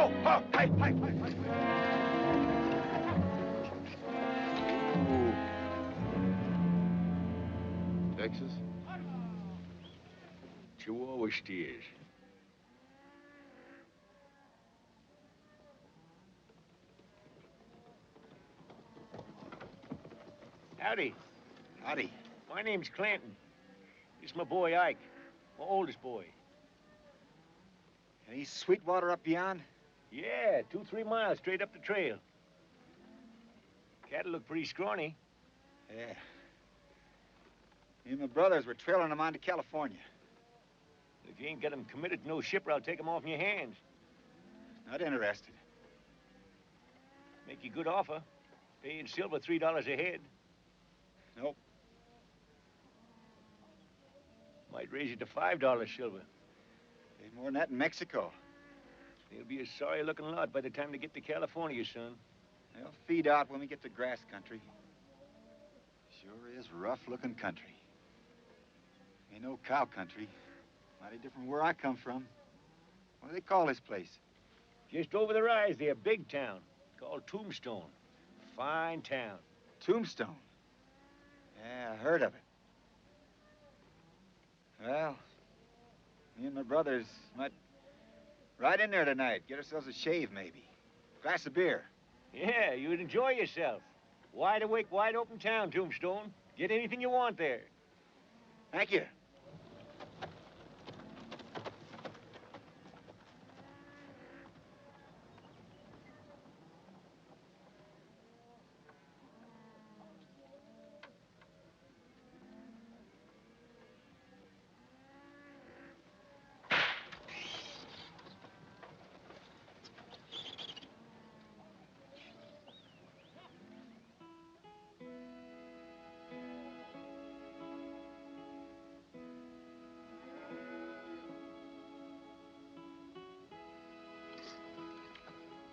Whoa, whoa, hey, hey, hey, hey. Texas? Chihuahua steers. Howdy. Howdy. My name's Clanton. This is my boy Ike, my oldest boy. Any Sweetwater up beyond? Yeah, 2-3 miles straight up the trail. Cattle look pretty scrawny. Yeah. Me and my brothers were trailing them on to California. If you ain't got them committed to no shipper, I'll take them off in your hands. Not interested. Make you a good offer. Pay you in silver $3 a head. Nope. Might raise it to $5 silver. Ain't more than that in Mexico. They'll be a sorry-looking lot by the time they get to California, son. They'll feed out when we get to grass country. Sure is rough-looking country. Ain't no cow country. Mighty different where I come from. What do they call this place? Just over the rise there, big town. Called Tombstone. Fine town. Tombstone? Yeah, I heard of it. Well, me and my brothers might ride in there tonight. Get ourselves a shave, maybe. Glass of beer. Yeah, you'd enjoy yourself. Wide awake, wide open town, Tombstone. Get anything you want there. Thank you.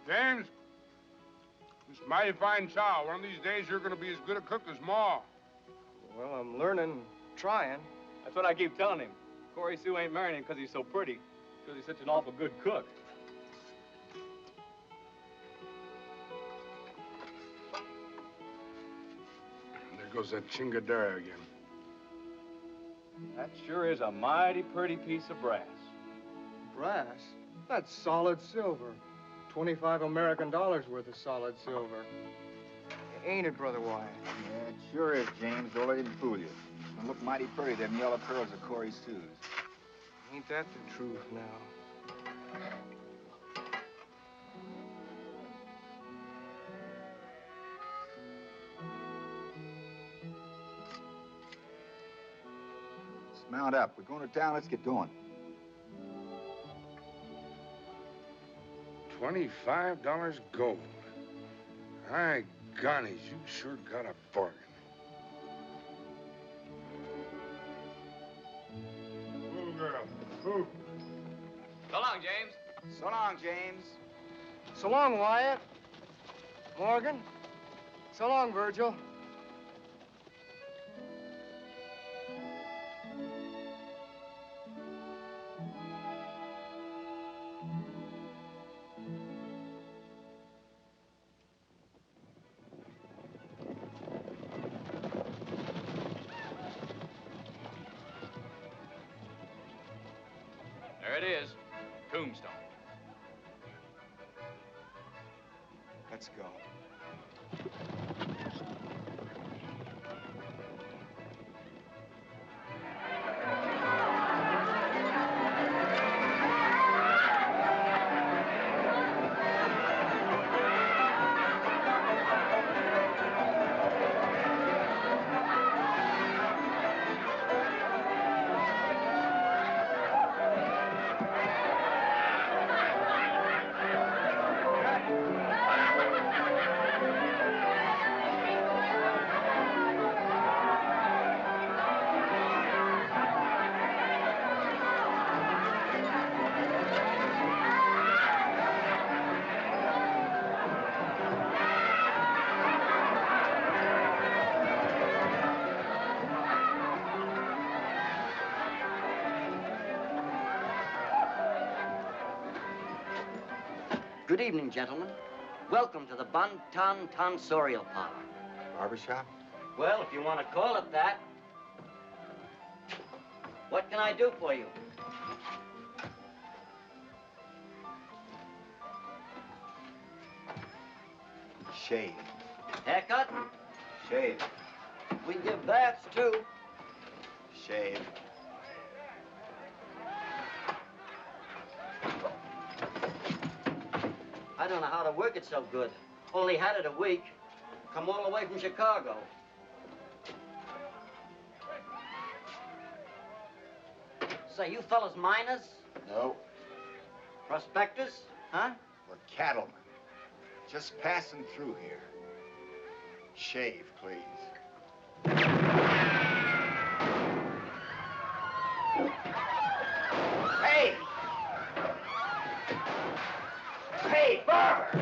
James, this is mighty fine chow. One of these days, you're going to be as good a cook as Ma. Well, I'm learning, trying. That's what I keep telling him. Corey Sue ain't marrying him because he's so pretty. Because he's such an awful good cook. There goes that chingadera again. That sure is a mighty pretty piece of brass. Brass? That's solid silver. 25 American dollars worth of solid silver. Ain't it, Brother Wyatt? Yeah, it sure is, James. Don't let him fool you. They look mighty pretty, them yellow curls of Corey Sue's. Ain't that the truth now? Let's mount up. We're going to town. Let's get going. $25 gold. My gonnies, you sure got a bargain. Move, girl. Move. So long, James. So long, James. So long, Wyatt. Morgan. So long, Virgil. There it is. Tombstone. Let's go. Good evening, gentlemen. Welcome to the Bun Ton Tonsorial Parlor. Barbershop? Well, if you want to call it that. What can I do for you? Shave. Haircut? Shave. We give baths, too. Shave. I don't know how to work it so good. Only had it a week. Come all the way from Chicago. Say, you fellas miners? No. Prospectors? Huh? We're cattlemen. Just passing through here. Shave, please. Hey! Hey, barber!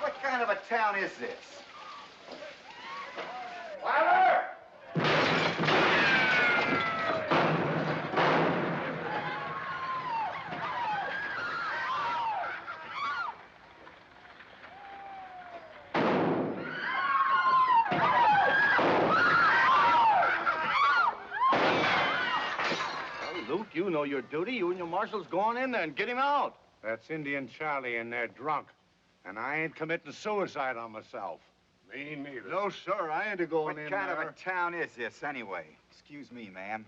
What kind of a town is this? Barber! Luke, you know your duty. You and your marshals go on in there and get him out. That's Indian Charlie in there drunk. And I ain't committing suicide on myself. Me neither. No, sir, I ain't a-going in What kind there. of a town is this, anyway? Excuse me, ma'am.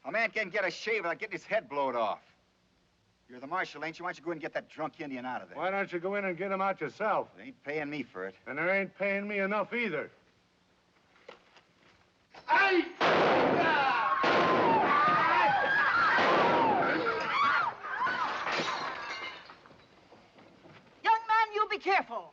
A man can't get a shave without getting his head blowed off. You're the marshal, ain't you? Why don't you go in and get that drunk Indian out of there? Why don't you go in and get him out yourself? They ain't paying me for it. And they ain't paying me enough either. Young man, you be careful.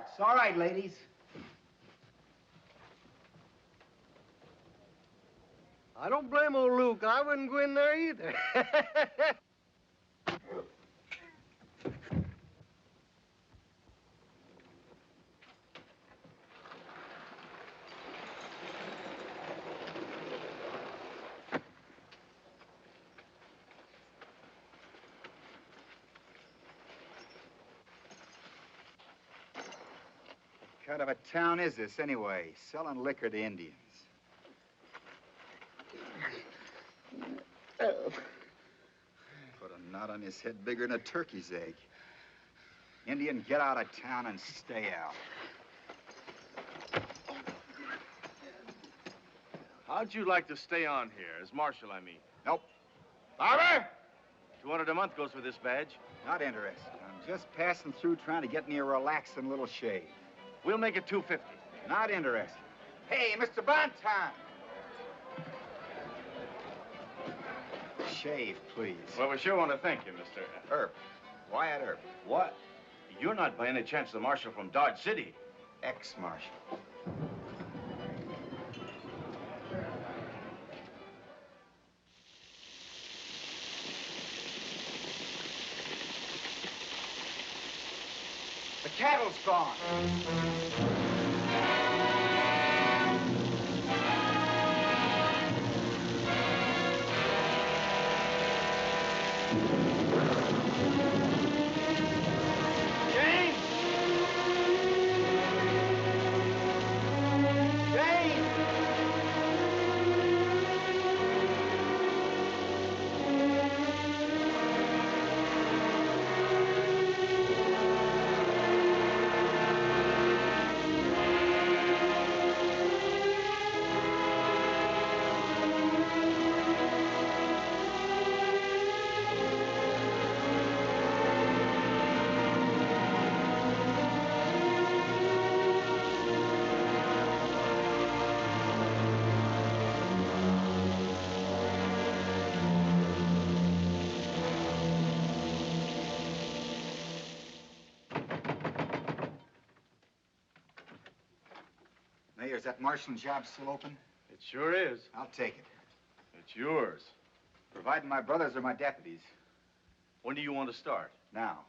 It's all right, ladies. I don't blame old Luke. I wouldn't go in there either. What kind of a town is this, anyway? Selling liquor to Indians. Put a knot on his head bigger than a turkey's egg. Indian, get out of town and stay out. How'd you like to stay on here, as marshal, I mean? Nope, Barber! 200 a month goes with this badge. not interested. I'm just passing through trying to get me a relaxing little shave. We'll make it 250. Not interested. Hey, Mr. Bonton! Shave, please. Well, we sure want to thank you, Mr. Earp. Wyatt Earp. What? You're not by any chance the marshal from Dodge City. Ex-marshal. The cattle's gone. James! James! is that marshalling job still open? It sure is. I'll take it. It's yours. Providing my brothers are my deputies. When do you want to start? Now.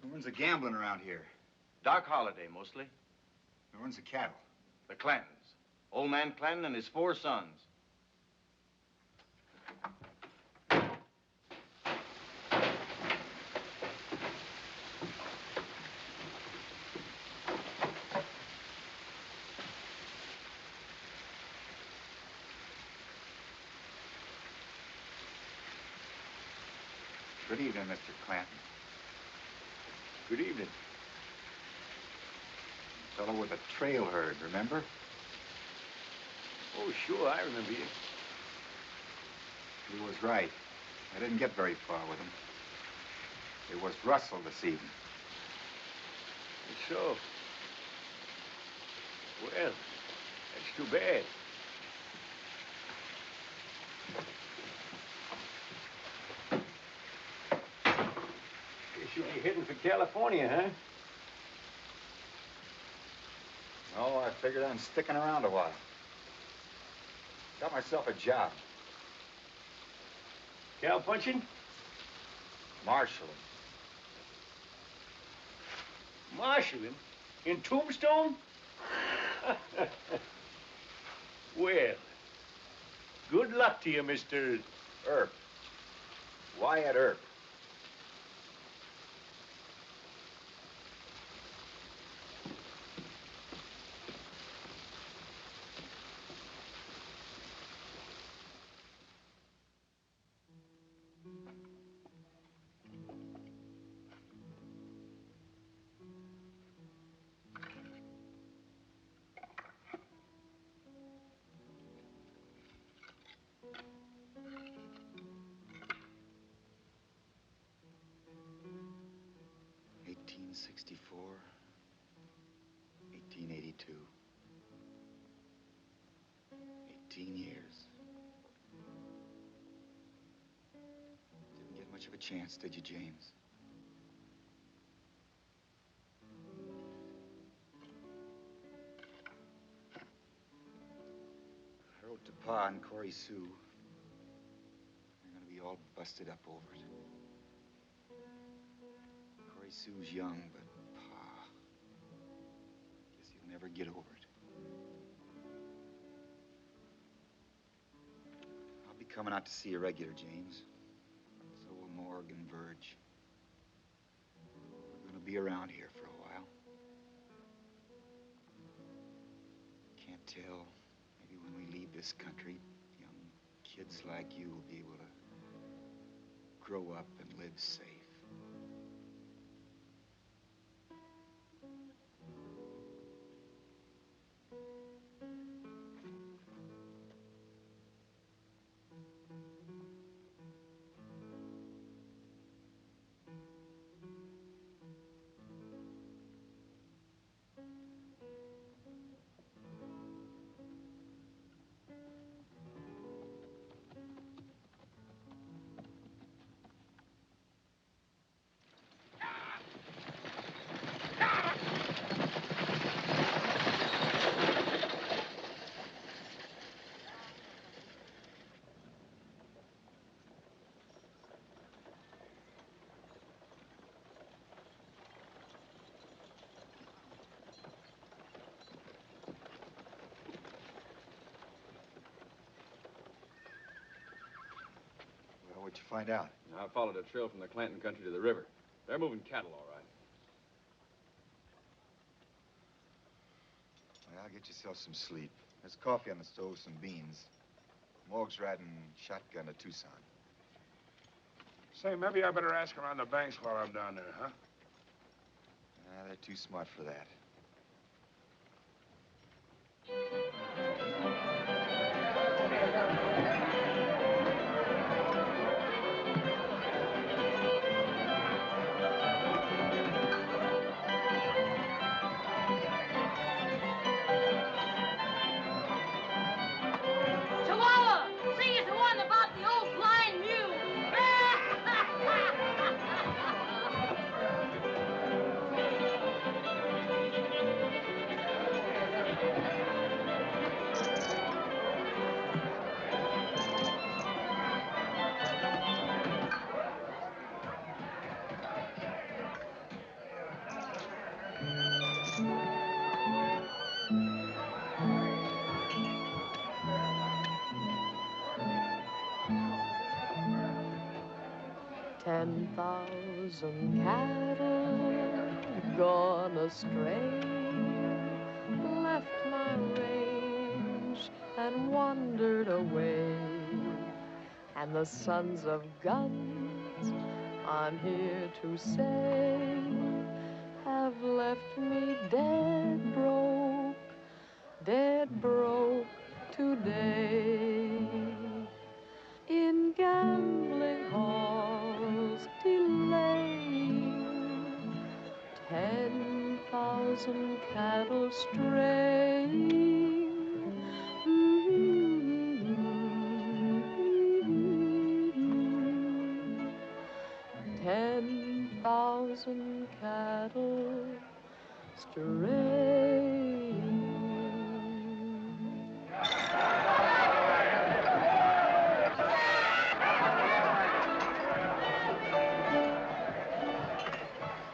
Who runs the gambling around here? Doc Holliday, mostly. Who runs the cattle? The Clantons. Old man Clanton and his 4 sons. Good evening, Mr. Clanton. Good evening. Fellow with a trail herd, remember? Oh, sure, I remember you. He was right. I didn't get very far with him. It was Russell this evening. So? Well, that's too bad. Guess you ain't heading for California, huh? No, I figured on sticking around a while. Got myself a job. Cow punching? Marshalling. Marshalling? In Tombstone? Well, good luck to you, Mr. Earp. Wyatt Earp. '64, 1882. 18 years. Didn't get much of a chance, did you, James? I wrote to Pa and Corey Sue. They're gonna be all busted up over it. Corey Sue's young, but Pa, guess he'll never get over it. I'll be coming out to see you regular, James. So will Morg and Verge. We're gonna be around here for a while. Can't tell. Maybe when we leave this country, young kids like you will be able to grow up and live safe. What'd you find out? I followed a trail from the Clanton country to the river. They're moving cattle, all right. Well, get yourself some sleep. There's coffee on the stove, some beans. Morg's riding shotgun to Tucson. Say, maybe I better ask around the banks while I'm down there, huh? They're too smart for that. 10,000 cattle gone astray, left my range and wandered away. And the sons of guns, I'm here to say, have left me dead broke today. In gambling halls delaying, 10,000 cattle straying. 10,000 cattle straying.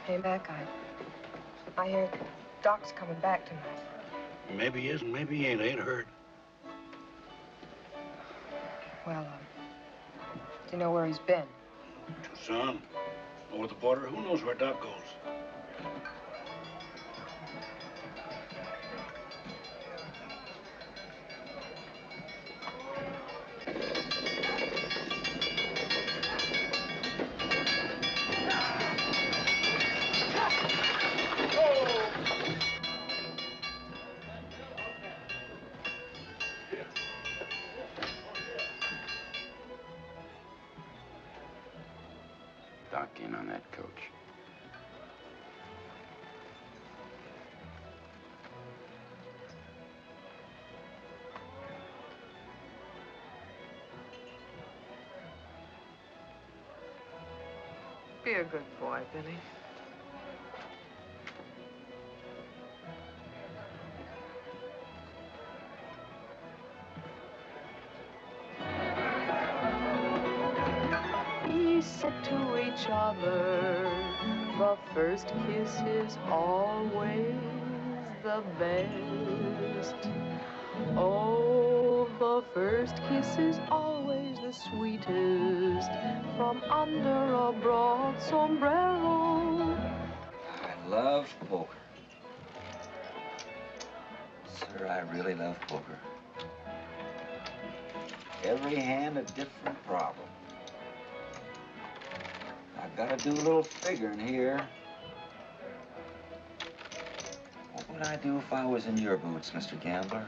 Hey, Mac, I hear Doc's coming back tonight. Maybe he is and maybe he ain't. I ain't heard. Well, do you know where he's been? Tucson, over the border. Who knows where Doc goes? Doc in on that coach. Be a good boy, Billy. We said to each other, the first kiss is always the best. Oh, the first kiss is always the sweetest from under a broad sombrero. I love poker. Sir, I really love poker. Every hand a different problem. I've got to do a little figuring here. What would I do if I was in your boots, Mr. Gambler?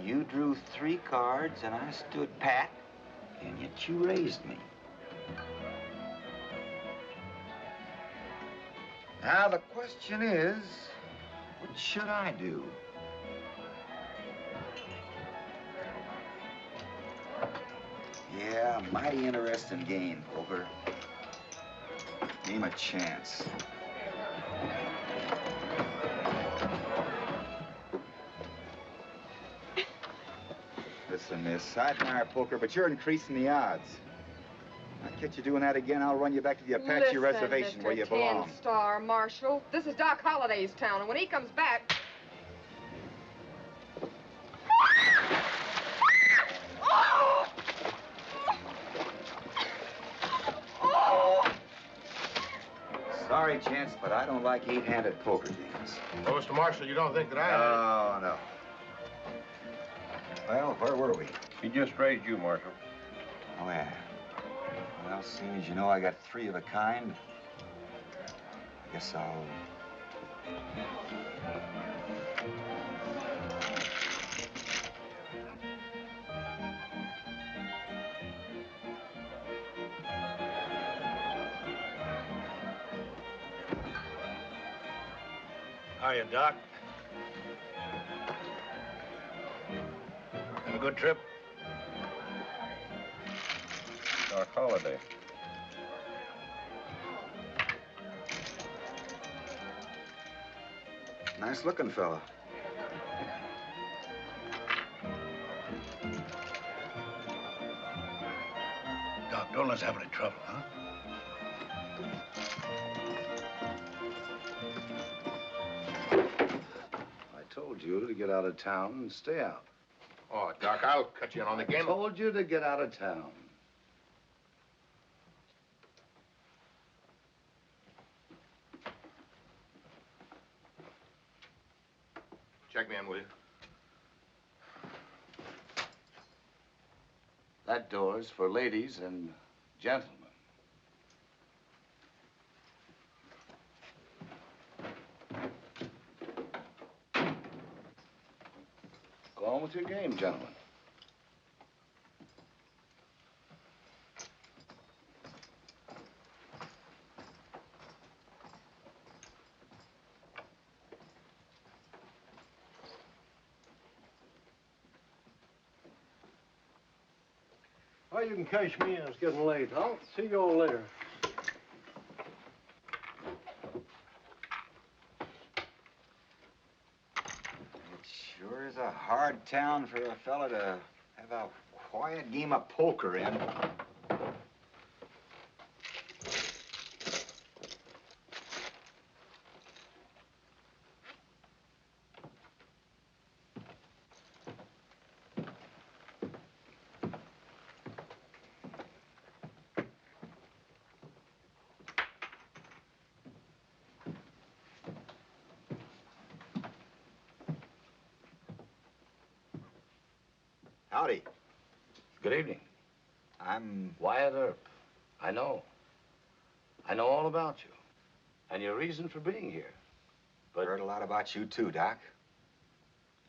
You drew 3 cards and I stood pat, and yet you raised me. Now the question is, what should I do? Yeah, mighty interesting game, poker. Game a chance. Listen, miss, I admire poker, but you're increasing the odds. I catch you doing that again, I'll run you back to the Apache Reservation where you belong. Mr. 10-star Marshal, this is Doc Holliday's town, and when he comes back... Sorry, Chance, but I don't like 8-handed poker games. Well, Mr. Marshal, you don't think that I... Oh, no. Well, where were we? He just raised you, Marshal. Oh, yeah. Well, seeing as you know I got 3 of a kind, I guess I'll... Hiya, Doc. Have a good trip? Doc Holliday. Nice looking fella. Doc, don't let's have any trouble, huh? I told you to get out of town and stay out. Oh, Doc, I'll cut you in on the game. I told you to get out of town. Check me in, will you? That door's for ladies and gentlemen. Go on with your game, gentlemen. Well, you can cash me in. It's getting late. I'll see you all later. It sure is a hard town for a fella to have a quiet game of poker in. Howdy. Good evening. I'm Wyatt Earp. I know. I know all about you. And your reason for being here. But heard a lot about you too, Doc.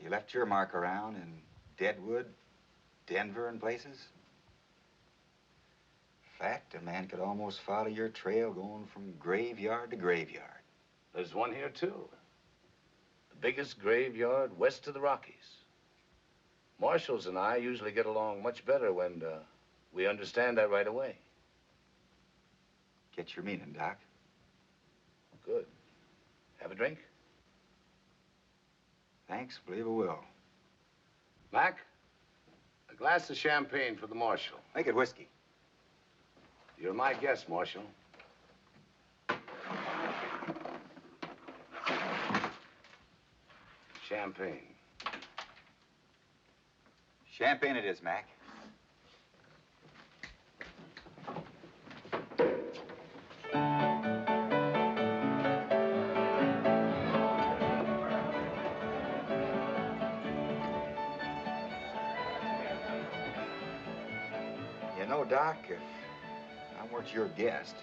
You left your mark around in Deadwood, Denver, and places. In fact, a man could almost follow your trail going from graveyard to graveyard. There's one here, too. The biggest graveyard west of the Rockies. Marshals and I usually get along much better when we understand that right away. Get your meaning, Doc. Good. Have a drink? Thanks, believe I will. Mac, a glass of champagne for the Marshal. Make it whiskey. You're my guest, Marshal. Champagne. Champagne it is, Mac. You know, Doc, if I weren't your guest,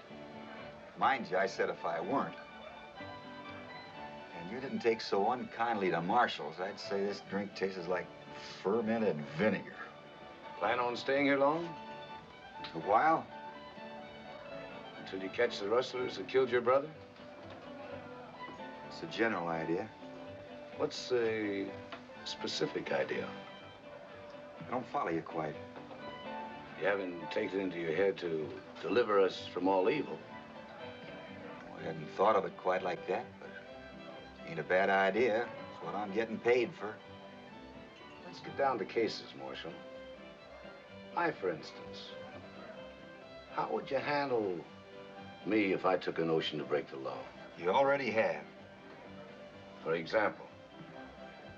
mind you, I said if I weren't, and you didn't take so unkindly to Marshals, I'd say this drink tastes like fermented vinegar. Plan on staying here long? A while. Until you catch the rustlers that killed your brother? It's a general idea. What's a specific idea? I don't follow you quite. You haven't taken it into your head to deliver us from all evil. Well, I hadn't thought of it quite like that, but ain't a bad idea. It's what I'm getting paid for. Let's get down to cases, Marshal. I, for instance, how would you handle me if I took a notion to break the law? You already have. For example?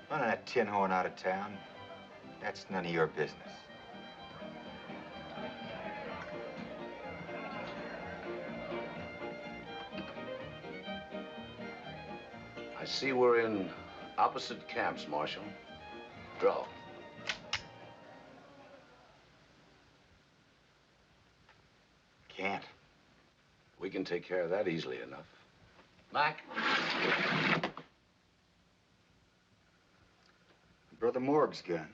Running that tin horn out of town, that's none of your business. I see we're in opposite camps, Marshal. Draw. Can't. We can take care of that easily enough. Mac? Brother Morg's gun.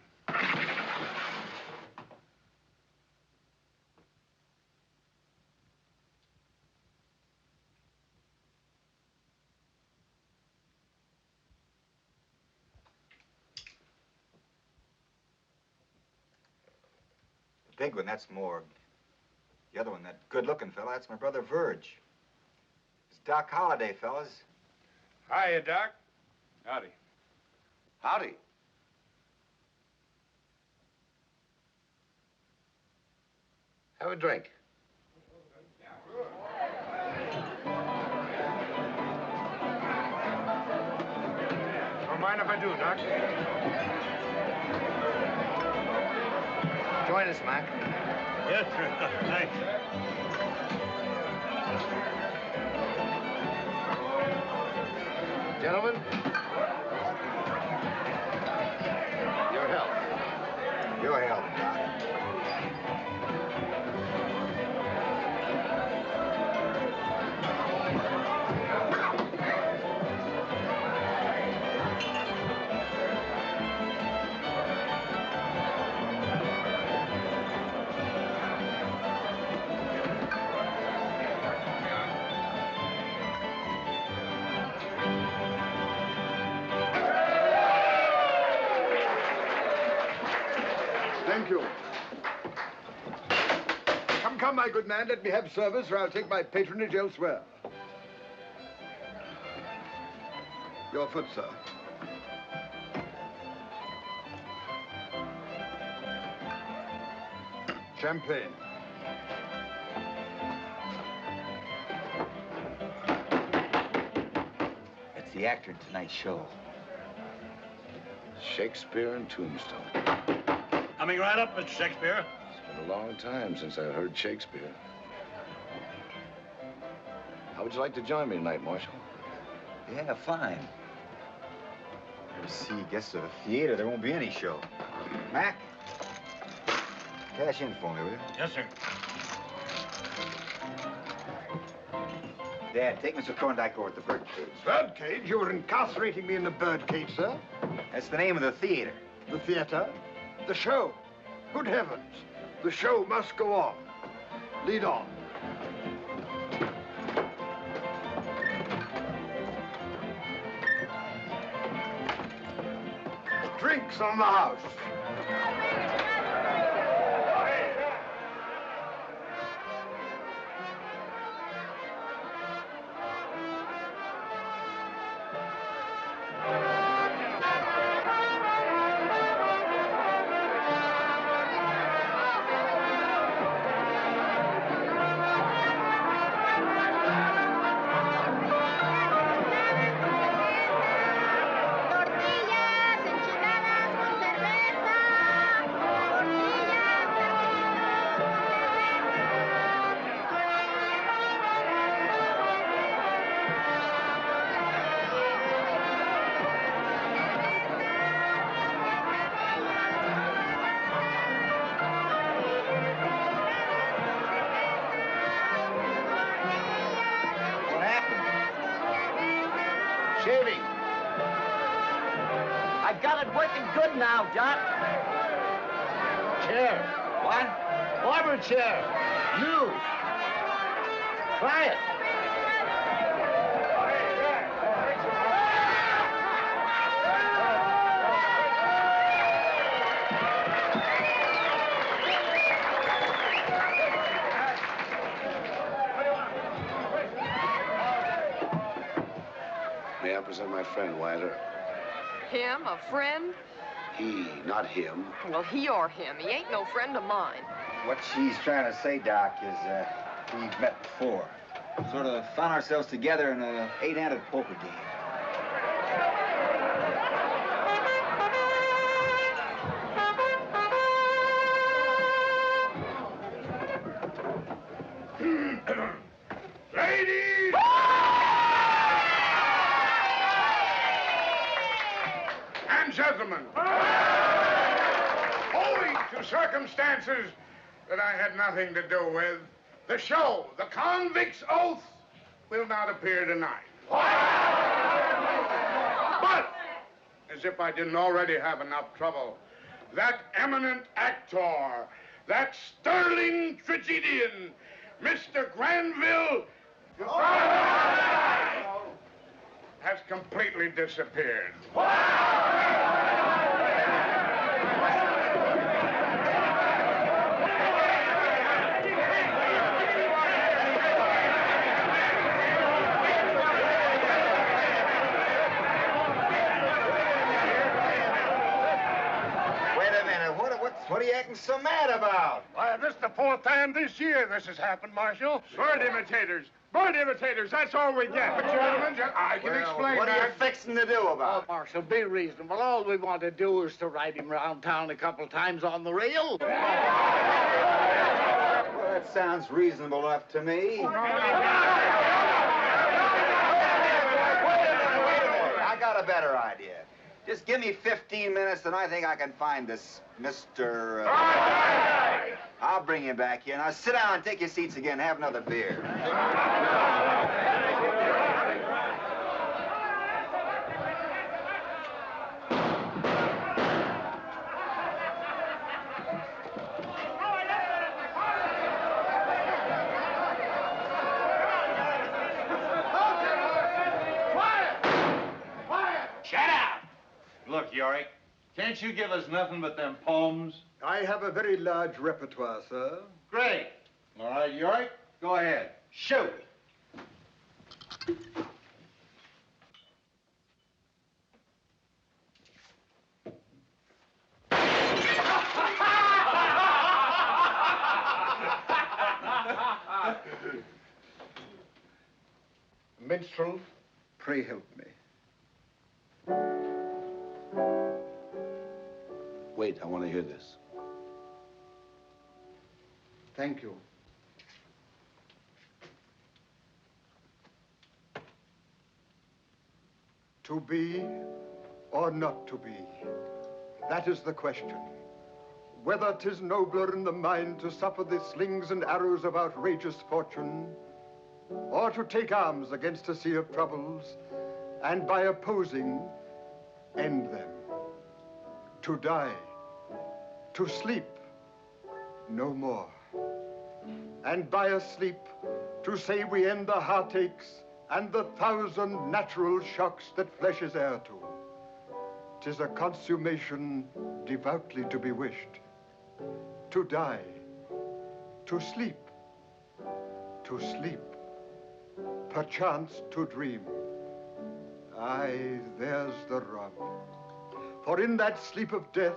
The big one, that's Morg. The other one, that good-looking fella, that's my brother Verge. It's Doc Holliday, fellas. Hiya, Doc. Howdy. Howdy. Have a drink. Don't mind if I do, Doc. Join us, Mac. Yes, sir. Thanks. Gentlemen, your health. Your health, Doc. Thank you. Come, come, my good man, let me have service, or I'll take my patronage elsewhere. Your foot, sir. Champagne. That's the actor in tonight's show. Shakespeare and Tombstone. Coming right up, Mr. Shakespeare. It's been a long time since I heard Shakespeare. How would you like to join me tonight, Marshal? Yeah, fine. Ever see guests at a theater, there won't be any show. Mac, cash in for me, will you? Yes, sir. Dad, take Mr. Thorndike over at the birdcage. Birdcage? You were incarcerating me in the birdcage, sir? That's the name of the theater. The theater? The show. Good heavens. The show must go on. Lead on. Drinks on the house. Shaving. I got it working good now, Doc. Chair. What? Barber chair. New. Try it. May I present my friend, Wyatt Earp? Him? A friend? He, not him. Well, he or him. He ain't no friend of mine. What she's trying to say, Doc, is we've met before. Sort of found ourselves together in a 8-handed poker game. Ladies! And gentlemen, owing to circumstances that I had nothing to do with, the show, The Convict's Oath, will not appear tonight. But, as if I didn't already have enough trouble, that eminent actor, that sterling tragedian, Mr. Granville, has completely disappeared. What are you acting so mad about? Why, this is the 4th time this year this has happened, Marshal. Bird imitators. Point imitators, that's all we get. But, gentlemen, I can explain what that. are you fixing to do about it? Marshal, be reasonable. All we want to do is to ride him around town a couple times on the rail. Well, that sounds reasonable enough to me. Wait a minute. I got a better idea. Just give me 15 minutes, and I think I can find this Mr. I'll bring him back here. Now, sit down and take your seats again. Have another beer. Shut up! Look, Yorick, can't you give us nothing but them poems? I have a very large repertoire, sir. Great. All right, Yorick, go ahead. Shoot. Minstrel, pray help me. Wait, I want to hear this. Thank you. To be or not to be, that is the question. Whether 'tis nobler in the mind to suffer the slings and arrows of outrageous fortune, or to take arms against a sea of troubles, and by opposing, end them. To die, to sleep, no more. And by a sleep, to say we end the heartaches and the 1,000 natural shocks that flesh is heir to. 'Tis a consummation devoutly to be wished. To die, to sleep, perchance to dream. Aye, there's the rub. For in that sleep of death,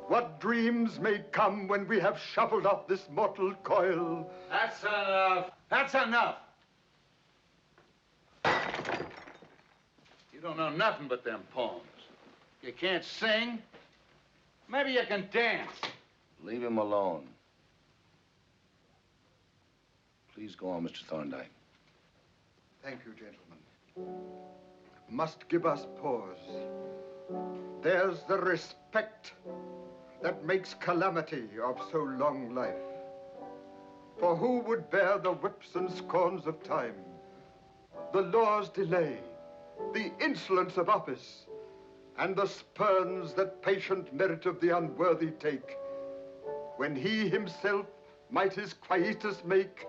what dreams may come when we have shuffled off this mortal coil. That's enough. That's enough. You don't know nothing but them poems. You can't sing. Maybe you can dance. Leave him alone. Please go on, Mr. Thorndyke. Thank you, gentlemen. Must give us pause. There's the respect that makes calamity of so long life. For who would bear the whips and scorns of time, the law's delay, the insolence of office, and the spurns that patient merit of the unworthy take, when he himself might his quietus make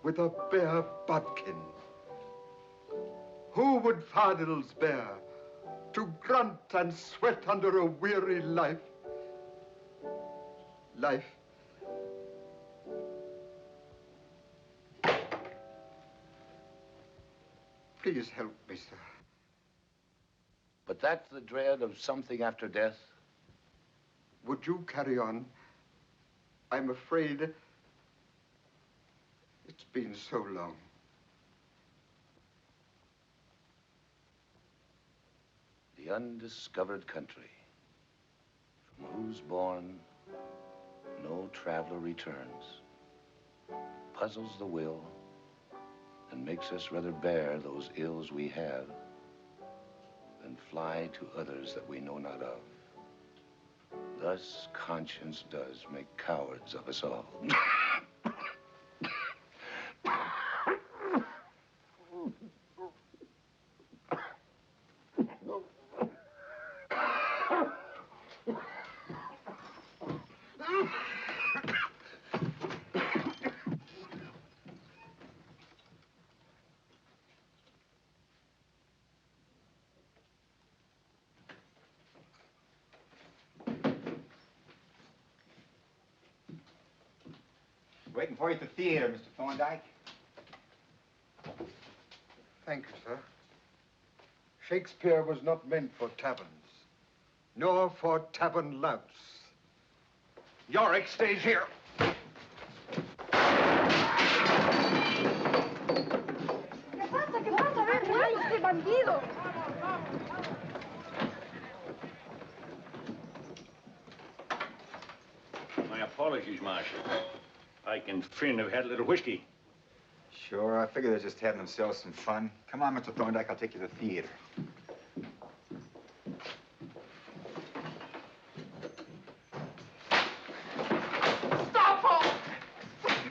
with a bare bodkin? Who would fardels bear to grunt and sweat under a weary life? Please help me, sir. But that's the dread of something after death? Would you carry on? I'm afraid it's been so long. The undiscovered country, from whose bourne no traveler returns, puzzles the will and makes us rather bear those ills we have than fly to others that we know not of. Thus conscience does make cowards of us all. Waiting for you at the theater, Mr. Thorndyke. Thank you, sir. Shakespeare was not meant for taverns, nor for tavern louts. Yorick stays here. este bandido! My apologies, Marshal. Ike and Finn have had a little whiskey. Sure, I figure they're just having themselves some fun. Come on, Mr. Thorndyke, I'll take you to the theater. Stop, Paul!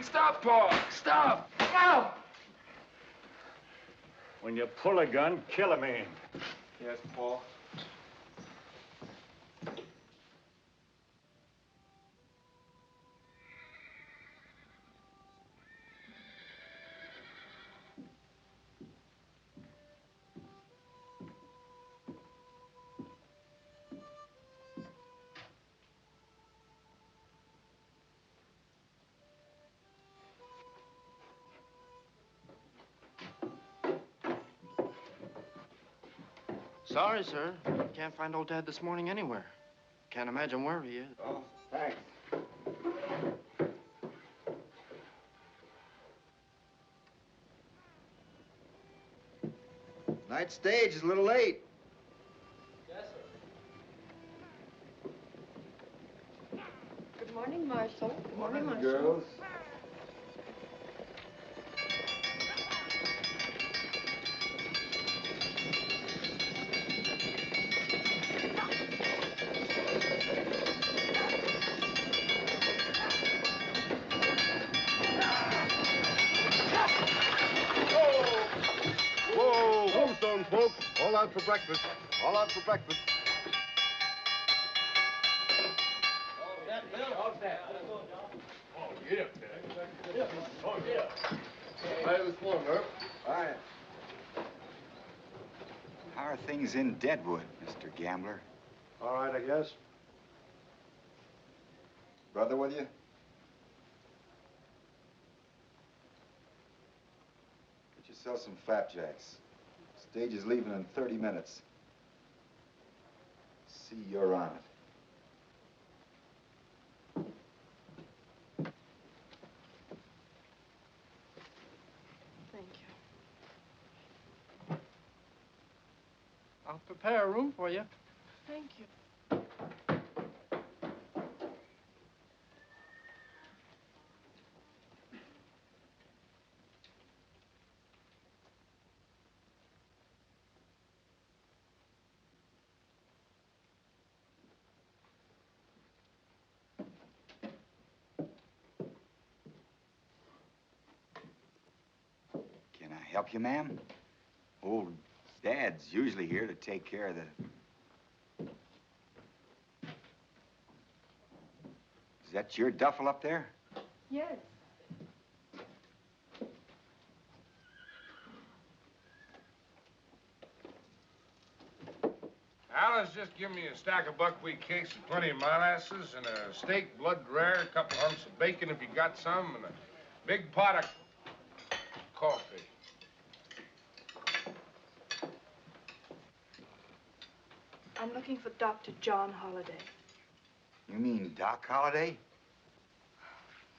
Stop, Paul! Stop! No! When you pull a gun, kill a man. Yes, Paul. Sorry, sir. Can't find old Dad this morning anywhere. Can't imagine where he is. Oh, thanks. Night stage is a little late. Yes, sir. Good morning, Marshal. Good morning, Marshal. Girls. Whoa, Tombstone, folks. All out for breakfast. All out for breakfast. Hi, this morning, Earp. Hi. How are things in Deadwood, Mr. Gambler? All right, I guess. Brother with you? Get yourself some flapjacks. Stage is leaving in 30 minutes. See you're on it. Thank you. I'll prepare a room for you. Thank you. Can I help you, ma'am? Old Dad's usually here to take care of the... Is that your duffel up there? Yes. Alice, just give me a stack of buckwheat cakes with plenty of molasses and a steak, blood rare, a couple hunks of bacon if you got some, and a big pot of coffee. I'm looking for Dr. John Holliday. You mean Doc Holliday?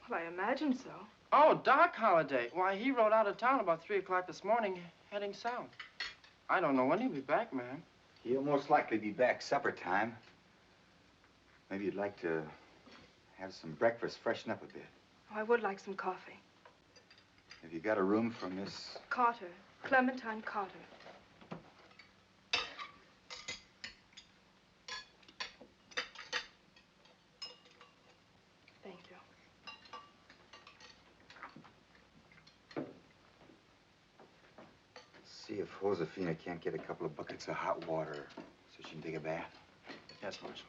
Well, I imagine so. Oh, Doc Holliday. Why, he rode out of town about 3 o'clock this morning, heading south. I don't know when he'll be back, ma'am. He'll most likely be back supper time. Maybe you'd like to have some breakfast, freshen up a bit. Oh, I would like some coffee. Have you got a room for Miss... Carter. Clementine Carter. Thank you. See if Josefina can't get a couple of buckets of hot water so she can take a bath. Yes, Marshal.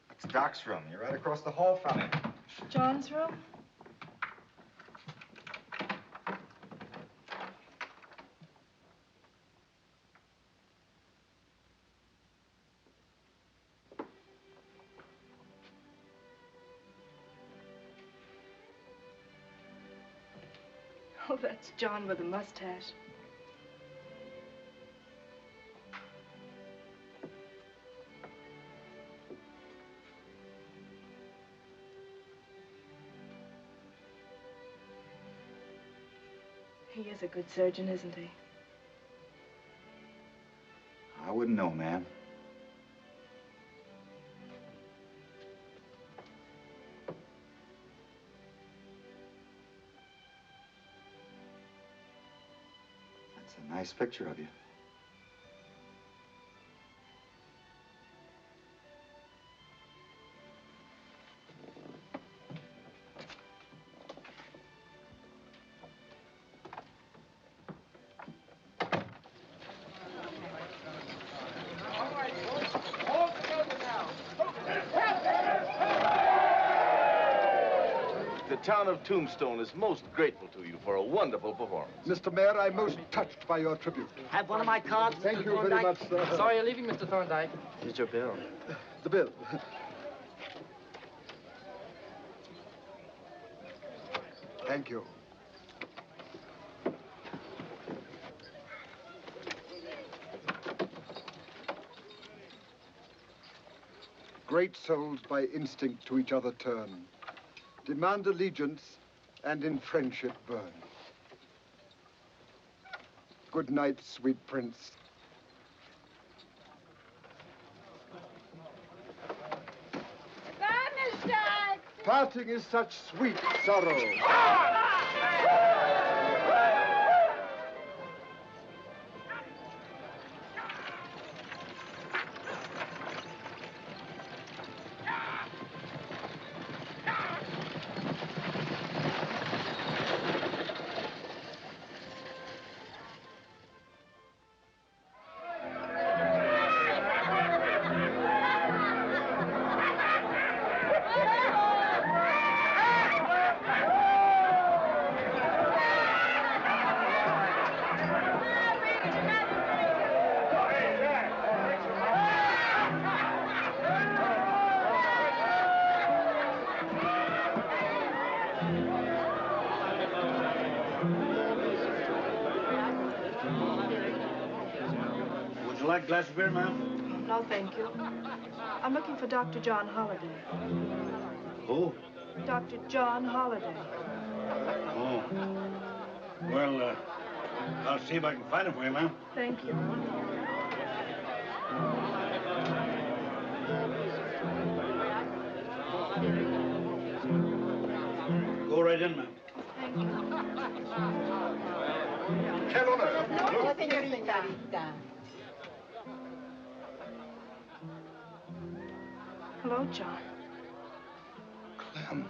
That's Doc's room. You're right across the hall from him. John's room? Oh, that's John with a mustache. He is a good surgeon, isn't he? I wouldn't know, ma'am. That's a nice picture of you. The town of Tombstone is most grateful to you for a wonderful performance. Mr. Mayor, I'm most touched by your tribute. Have one of my cards, Thank Mr. you Thorndike? very much, sir. Sorry you're leaving, Mr. Thorndike. Here's your bill. The bill. Thank you. Great souls by instinct to each other turn, demand allegiance, and in friendship burn. Good night, sweet prince. Goodbye, mister. Parting is such sweet sorrow. Would you like a glass of beer, ma'am? No, thank you. I'm looking for Dr. John Holliday. Who? Dr. John Holliday. Oh. Well, I'll see if I can find him for you, ma'am. Thank you. Go right in, ma'am. Thank you. No, señorita. Hello, John. Clem.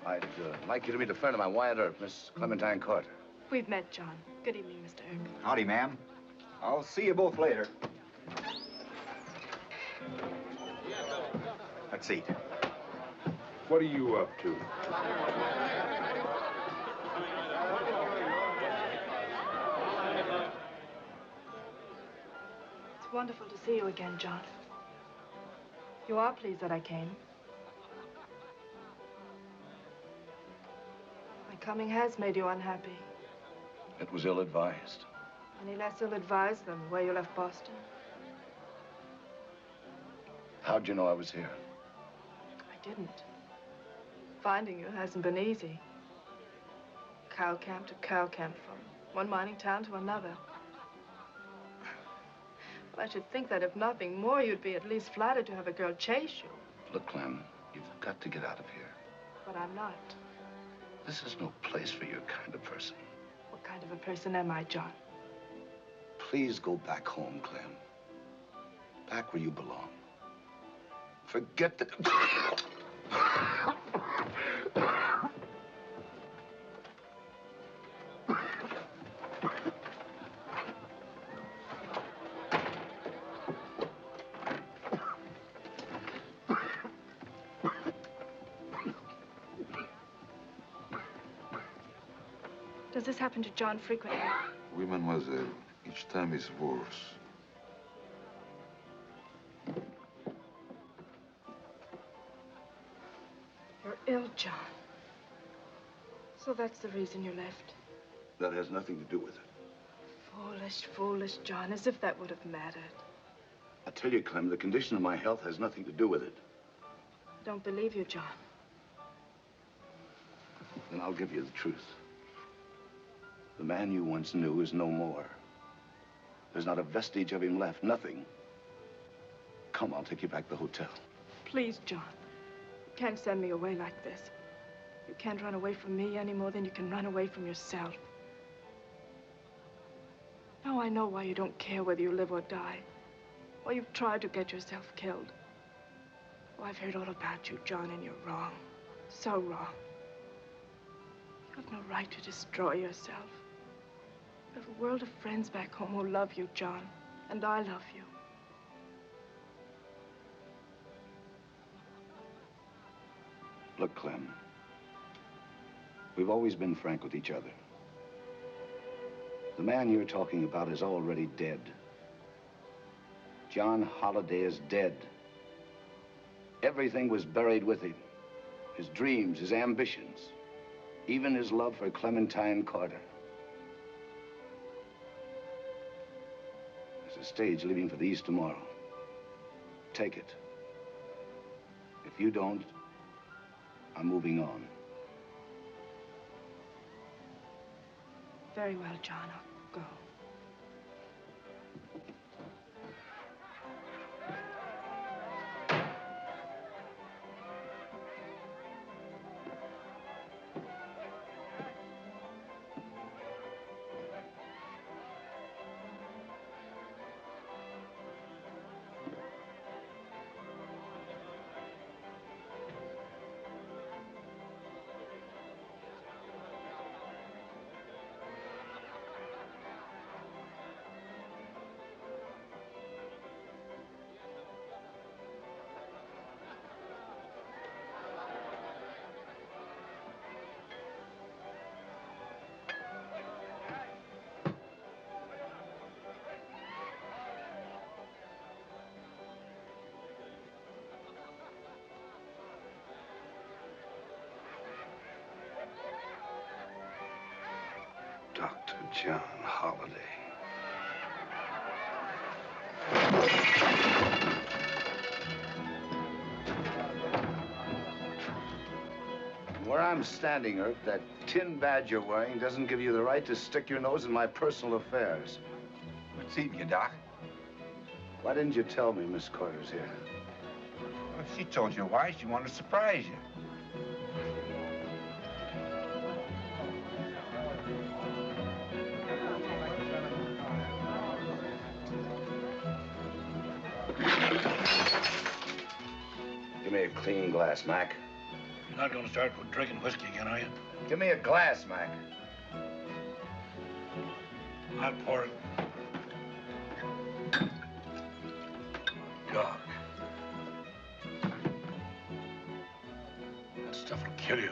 I'd like you to meet a friend of mine, Wyatt Earp, Miss Clementine Carter. We've met, John. Good evening, Mr. Earp. Howdy, ma'am. I'll see you both later. Let's eat. What are you up to? It's wonderful to see you again, John. You are pleased that I came. My coming has made you unhappy. It was ill-advised. Any less ill-advised than where you left Boston? How'd you know I was here? I didn't. Finding you hasn't been easy. Cow camp to cow camp, from one mining town to another. Well, I should think that if nothing more, you'd be at least flattered to have a girl chase you. Look, Clem, you've got to get out of here. But I'm not. This is no place for your kind of person. What kind of a person am I, John? Please go back home, Clem. Back where you belong. Forget the... Does this happen to John frequently? Oui, mademoiselle. Each time is worse. You're ill, John. So that's the reason you left. That has nothing to do with it. Foolish, foolish, John, as if that would have mattered. I tell you, Clem, the condition of my health has nothing to do with it. I don't believe you, John. Then I'll give you the truth. The man you once knew is no more. There's not a vestige of him left, nothing. Come, I'll take you back to the hotel. Please, John. You can't send me away like this. You can't run away from me any more than you can run away from yourself. Now I know why you don't care whether you live or die. Why you've tried to get yourself killed. Oh, I've heard all about you, John, and you're wrong. So wrong. You have no right to destroy yourself. You have a world of friends back home who love you, John, and I love you. Look, Clem, we've always been frank with each other. The man you're talking about is already dead. John Holliday is dead. Everything was buried with him. His dreams, his ambitions, even his love for Clementine Carter. There's a stage leaving for the East tomorrow. Take it. If you don't, I'm moving on. Very well, John. I'll go. Dr. John Holliday. Where I'm standing, Earp, that tin badge you're wearing doesn't give you the right to stick your nose in my personal affairs. What's eating you, Doc? Why didn't you tell me Miss Carter's here? Well, she told you why. She wanted to surprise you. Give me a clean glass, Mac. You're not going to start with drinking whiskey again, are you? Give me a glass, Mac. I'll pour it. God. That stuff will kill you.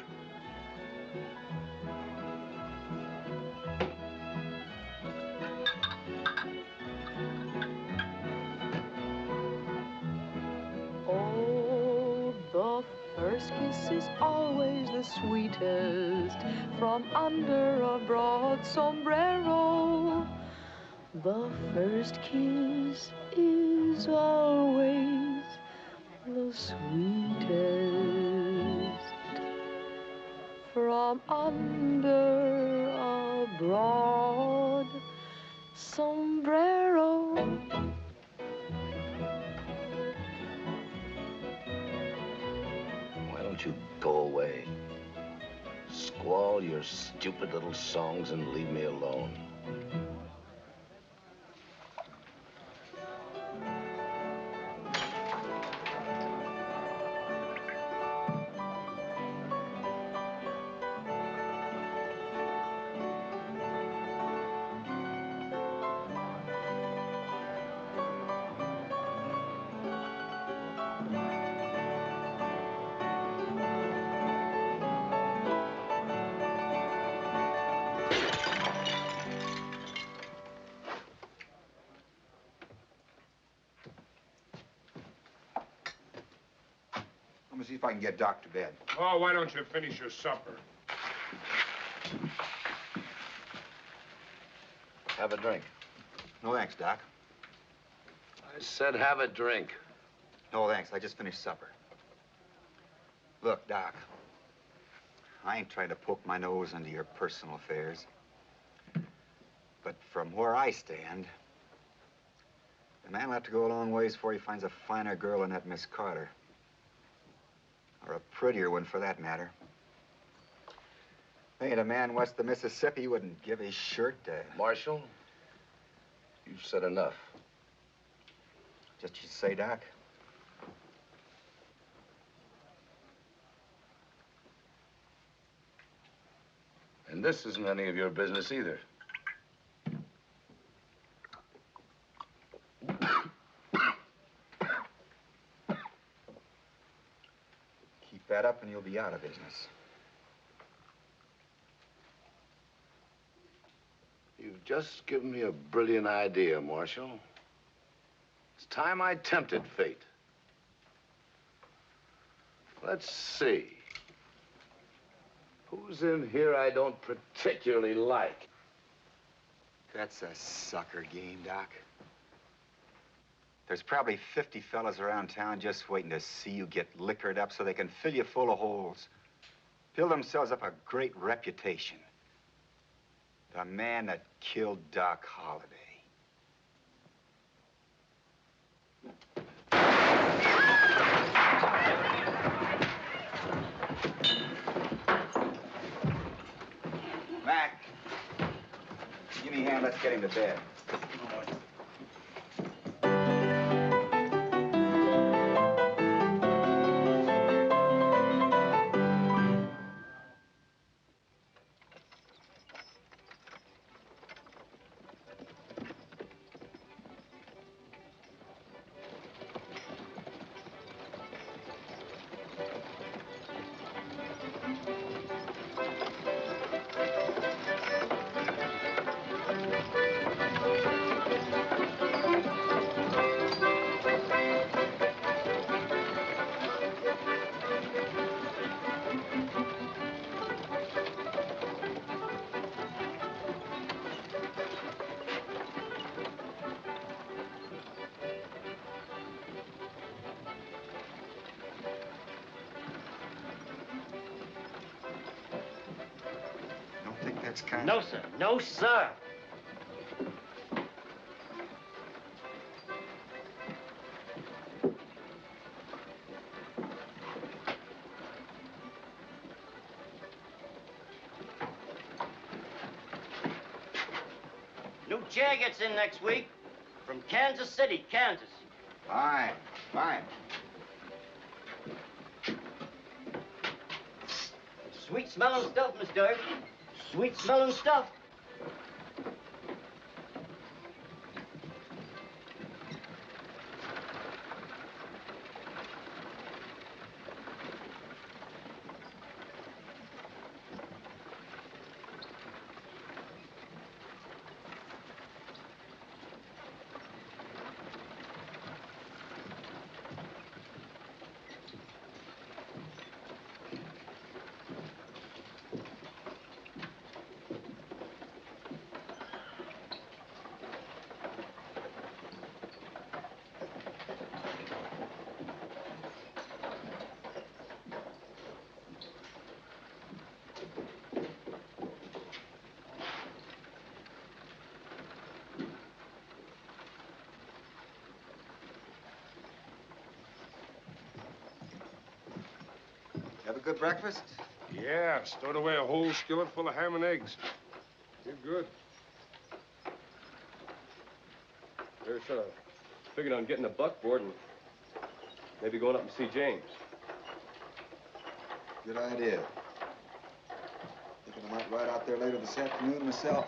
Oh, the first kiss is always the sweetest from under a broad sombrero. The first kiss is always the sweetest from under a broad sombrero. Why don't you go away? Squall your stupid little songs and leave me alone. Let me see if I can get Doc to bed. Oh, why don't you finish your supper? Have a drink. No thanks, Doc. I said have a drink. No thanks. I just finished supper. Look, Doc. I ain't trying to poke my nose into your personal affairs. But from where I stand, a man will have to go a long ways before he finds a finer girl than that Miss Carter. Or a prettier one, for that matter. There ain't a man west of the Mississippi who wouldn't give his shirt to... Marshal, you've said enough. Just you say, Doc. And this isn't any of your business either. Keep that up and you'll be out of business. You've just given me a brilliant idea, Marshal. It's time I tempted fate. Let's see. Who's in here I don't particularly like? That's a sucker game, Doc. There's probably 50 fellas around town just waiting to see you get liquored up so they can fill you full of holes. Build themselves up a great reputation. The man that killed Doc Holliday. Mac, give me a hand, let's get him to bed. No, sir. No, sir. New chair gets in next week from Kansas City, Kansas. Fine, fine. Sweet smelling stuff, Mr. Earp. Sweet smelling stuff. Have a good breakfast? Yeah, stowed away a whole skillet full of ham and eggs. You're good. We're sort of figured on getting a buckboard and maybe going up and see James. Good idea. Thinking I might ride out there later this afternoon myself.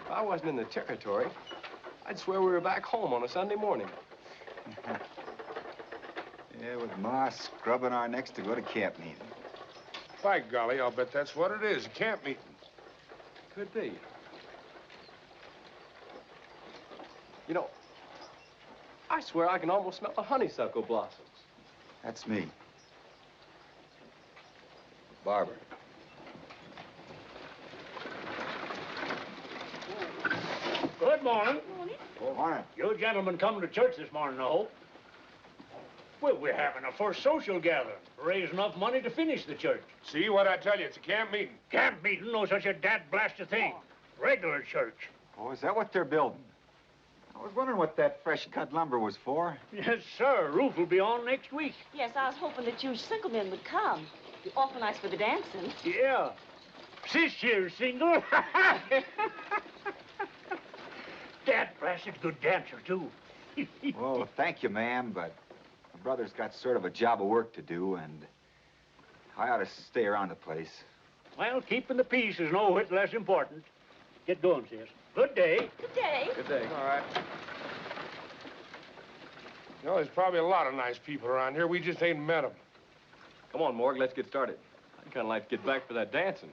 If I wasn't in the territory, I'd swear we were back home on a Sunday morning. Yeah, with Ma scrubbing our necks to go to camp meeting. By golly, I'll bet that's what it is, a camp meeting. Could be. You know, I swear I can almost smell the honeysuckle blossoms. That's me. Barber. morning. Good morning. You gentlemen coming to church this morning, I hope. Well, we're having a first social gathering. Raise enough money to finish the church. See what I tell you? It's a camp meeting. Camp meeting? No such a dad-blasted thing. Regular church. Oh, is that what they're building? I was wondering what that fresh-cut lumber was for. Yes, sir. Roof will be on next week. Yes, I was hoping that you sicklemen would come. Be awful nice for the dancing. Yeah. This year's single. Dad-blasted good dancer, too. Well, thank you, ma'am, but my brother's got sort of a job of work to do, and I ought to stay around the place. Well, keeping the peace is no whit less important. Get going, sis. Good day. Good day. Good day. All right. You know, there's probably a lot of nice people around here. We just ain't met them. Come on, Morg, let's get started. I'd kind of like to get back for that dancing.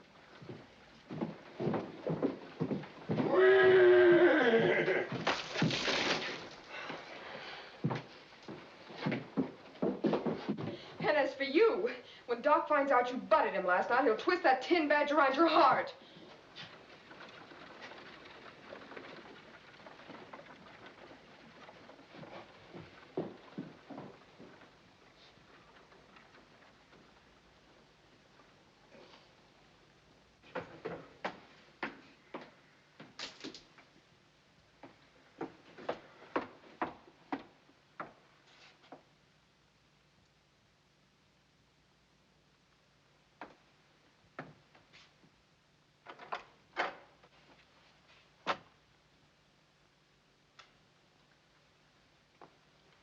And as for you, when Doc finds out you butted him last night, he'll twist that tin badge around your heart.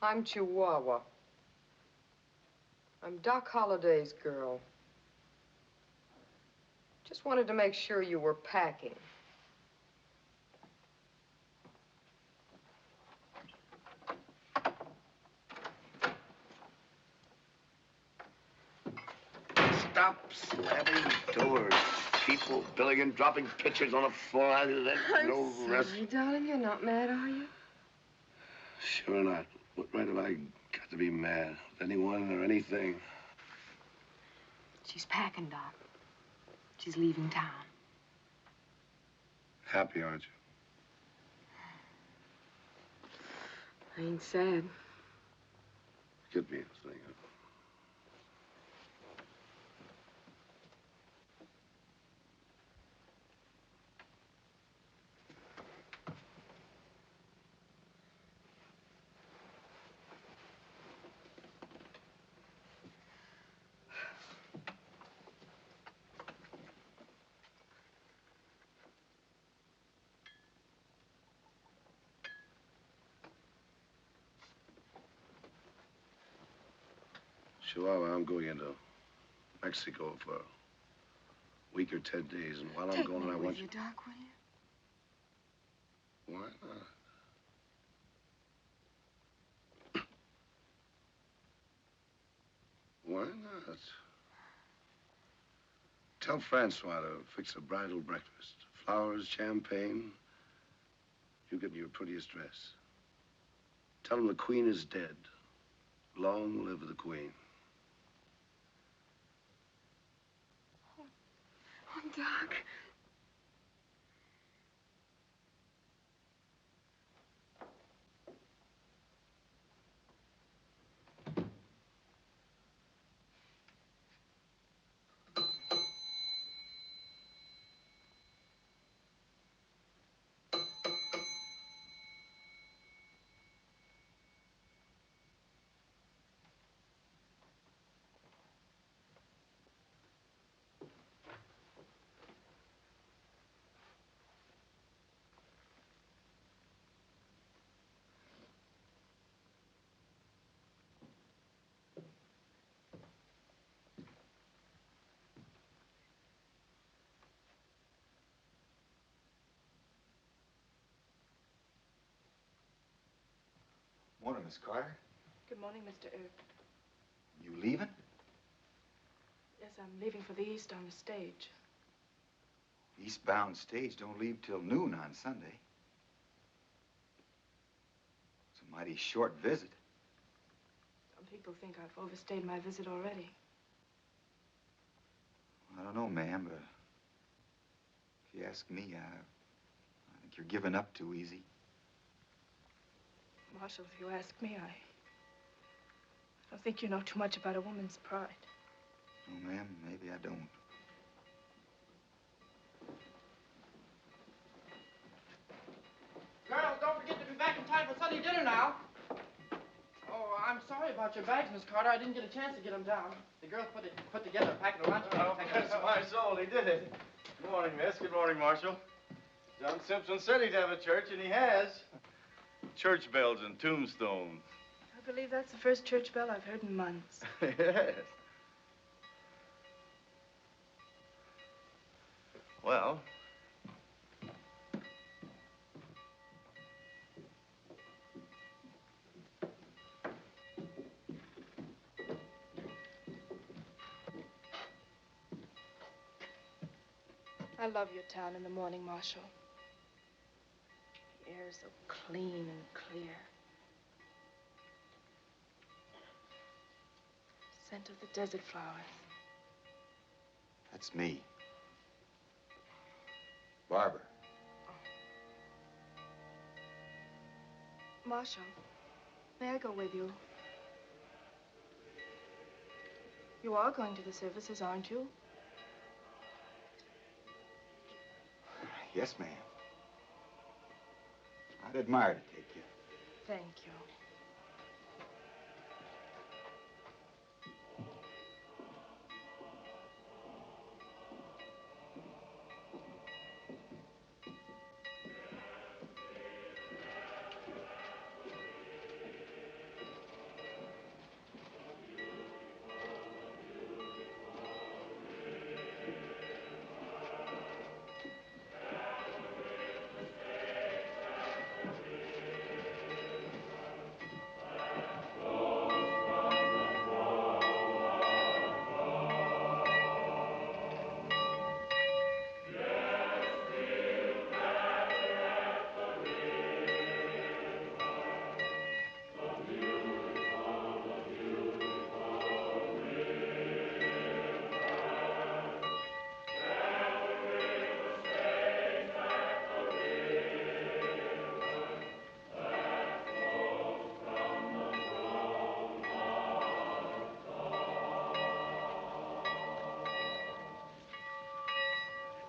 I'm Chihuahua. I'm Doc Holliday's girl. Just wanted to make sure you were packing. Stop slamming doors. People billing and dropping pictures on the floor. I'm no rest. sorry, darling. You're not mad, are you? Sure not. What right have I got to be mad with anyone or anything? She's packing, Doc. She's leaving town. Happy, aren't you? I ain't sad. Get me a thing. Chihuahua, I'm going into Mexico for a week or 10 days, and while I'm going, I want you, Doc, will you? Why not? Why not? Tell Francois to fix a bridal breakfast. Flowers, champagne. You get me your prettiest dress. Tell him the Queen is dead. Long live the Queen. Oh, Doc. Morning, Miss Carter. Good morning, Mr. Earp. You leaving? Yes, I'm leaving for the East on the stage. Eastbound stage don't leave till noon on Sunday. It's a mighty short visit. Some people think I've overstayed my visit already. I don't know, ma'am, but if you ask me, I think you're giving up too easy. Marshal, if you ask me, I don't think you know too much about a woman's pride. Oh, ma'am, maybe I don't. Girls, don't forget to be back in time for Sunday dinner now. Oh, I'm sorry about your bags, Miss Carter. I didn't get a chance to get them down. The girls put together a packet of lunch. Oh, bless my soul, he did it. Good morning, miss. Good morning, Marshal. John Simpson said he'd have a church, and he has. Church bells and tombstone. I believe that's the first church bell I've heard in months. Yes. Well, I love your town in the morning, Marshal. The air is so clean and clear. Scent of the desert flowers. That's me. Barbara. Marshal, may I go with you? You are going to the services, aren't you? Yes, ma'am. I'd admire to take you. Thank you.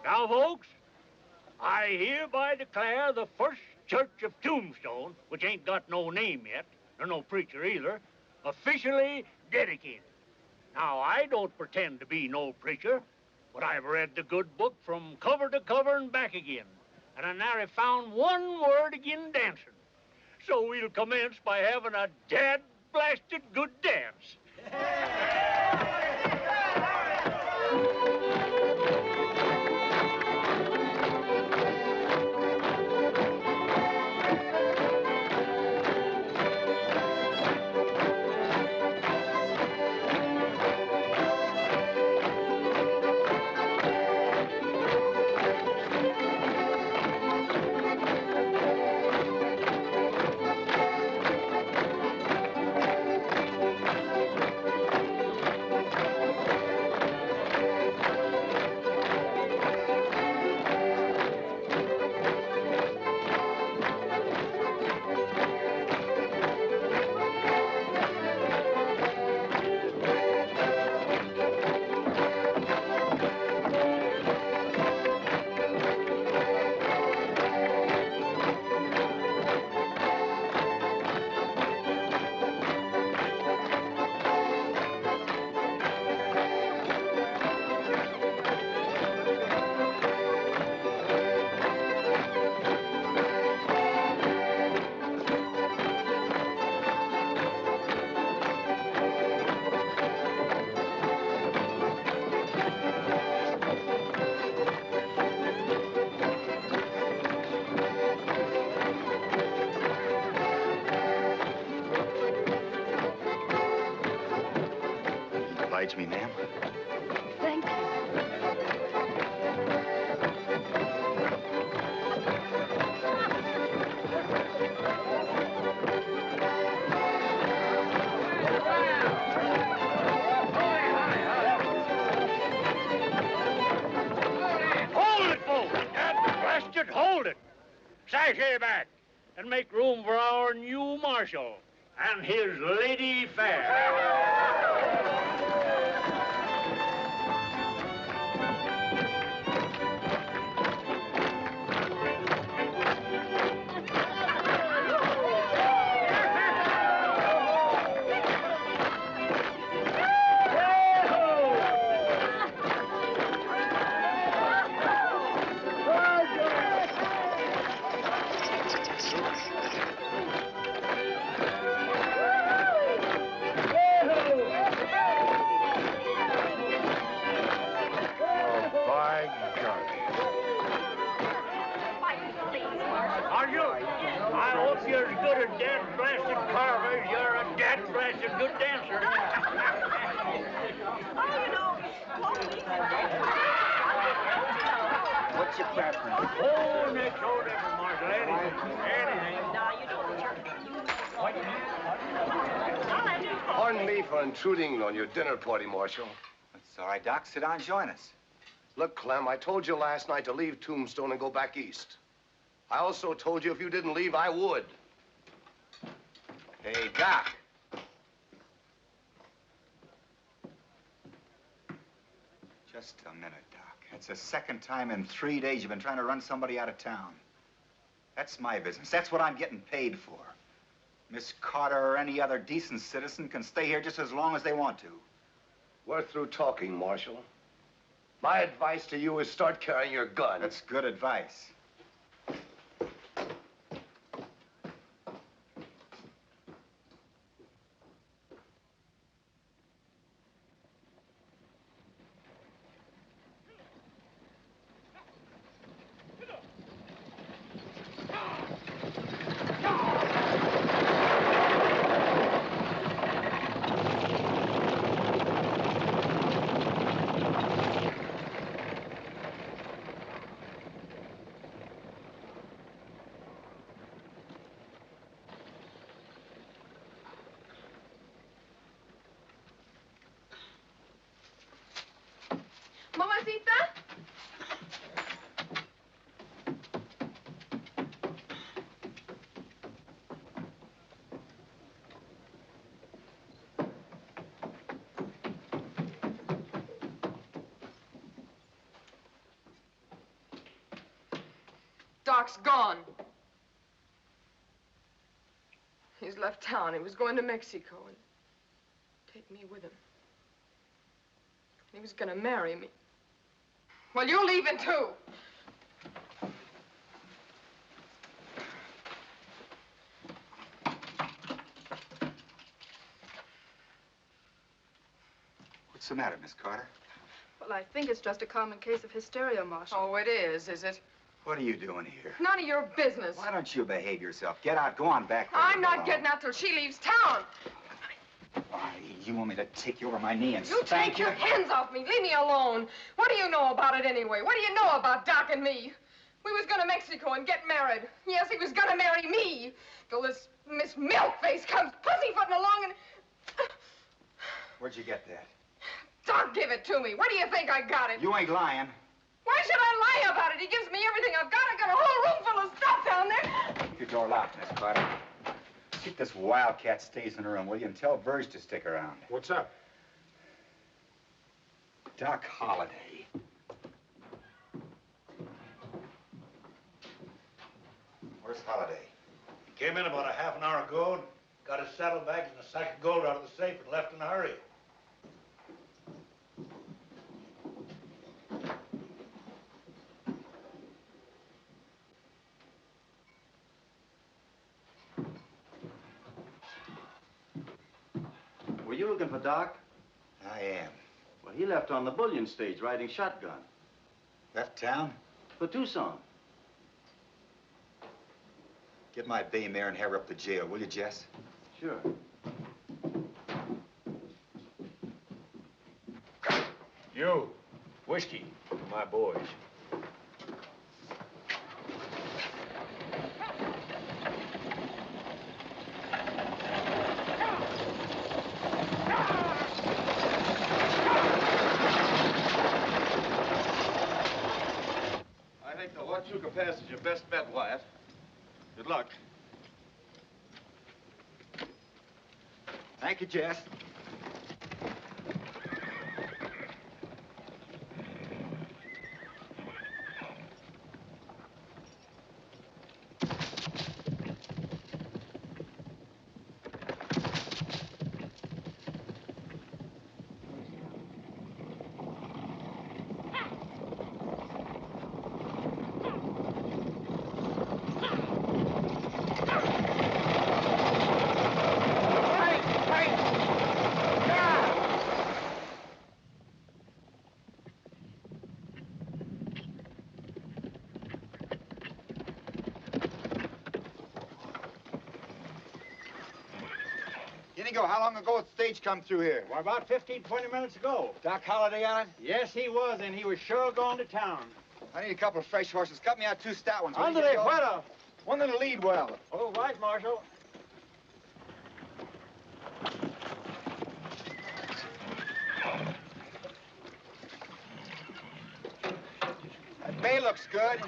Now, folks, I hereby declare the First Church of Tombstone, which ain't got no name yet, or no preacher either, officially dedicated. Now, I don't pretend to be no preacher, but I've read the good book from cover to cover and back again, and I nary found one word agin dancing. So we'll commence by having a dad-blasted good dance. Oblige me, ma'am. Thank you. Hold it, folks! Dad-blasted, hold it! Sashay back! and make room for our new marshal and his lady fair. You're as good a dead-blasted carver as you're a dead-blasted good dancer. What's your preference? Oh, next door, different, Marshal. Anything. Now, you know what you're... Pardon me for intruding on your dinner party, Marshal. That's all right, Doc. Sit down and join us. Look, Clem, I told you last night to leave Tombstone and go back east. I also told you if you didn't leave, I would. Hey, Doc. Just a minute, Doc. It's the second time in 3 days you've been trying to run somebody out of town. That's my business. That's what I'm getting paid for. Miss Carter or any other decent citizen can stay here just as long as they want to. We're through talking, Marshal. My advice to you is start carrying your gun. That's good advice. Mamacita? Doc's gone. He's left town. He was going to Mexico and take me with him. He was gonna marry me. Well, you're leaving too. What's the matter, Miss Carter? Well, I think it's just a common case of hysteria, Marshal. Oh, it is it? What are you doing here? None of your business. Why don't you behave yourself? Get out. Go on back. I'm not getting out till she leaves town. Why, you want me to take you over my knee and You spank take your hands off me. Leave me alone. What do you know about it anyway? What do you know about Doc and me? We was going to Mexico and get married. Yes, he was going to marry me. Till this Miss Milkface comes pussyfooting along and... Where'd you get that? Doc, give it to me. Where do you think I got it? You ain't lying. Why should I lie about it? He gives me everything I've got. I got a whole room full of stuff down there. Keep your door locked, Miss Carter. Keep this wildcat stays in the room, will you? And tell Verge to stick around. What's up? Doc Holliday. Where's Holliday? He came in about a half an hour ago, got his saddlebags and a sack of gold out of the safe and left in a hurry. Were you looking for Doc? I am. Well, he left on the bullion stage riding shotgun. Left town? For Tucson. Get my bay mare and have her up to jail, will you, Jess? Sure. You, whiskey for my boys. I think the Huachuca Pass is your best bet, Wyatt. Good luck. Thank you, Jess. Inigo, how long ago did the stage come through here? Well, about 15, 20 minutes ago. Doc Holliday on it? Yes, he was, and he was sure going to town. I need a couple of fresh horses. Cut me out 2 stout ones. Under the fuera. One that'll lead well. Oh, right, Marshal. That bay looks good.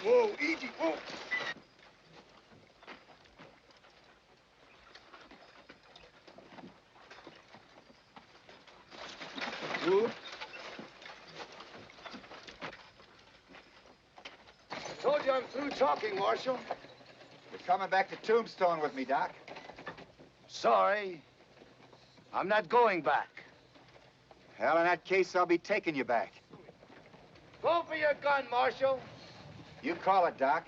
Whoa, easy, whoa. Move. Told you I'm through talking, Marshal. You're coming back to Tombstone with me, Doc. Sorry. I'm not going back. Well, in that case, I'll be taking you back. Go for your gun, Marshal. You call it, Doc.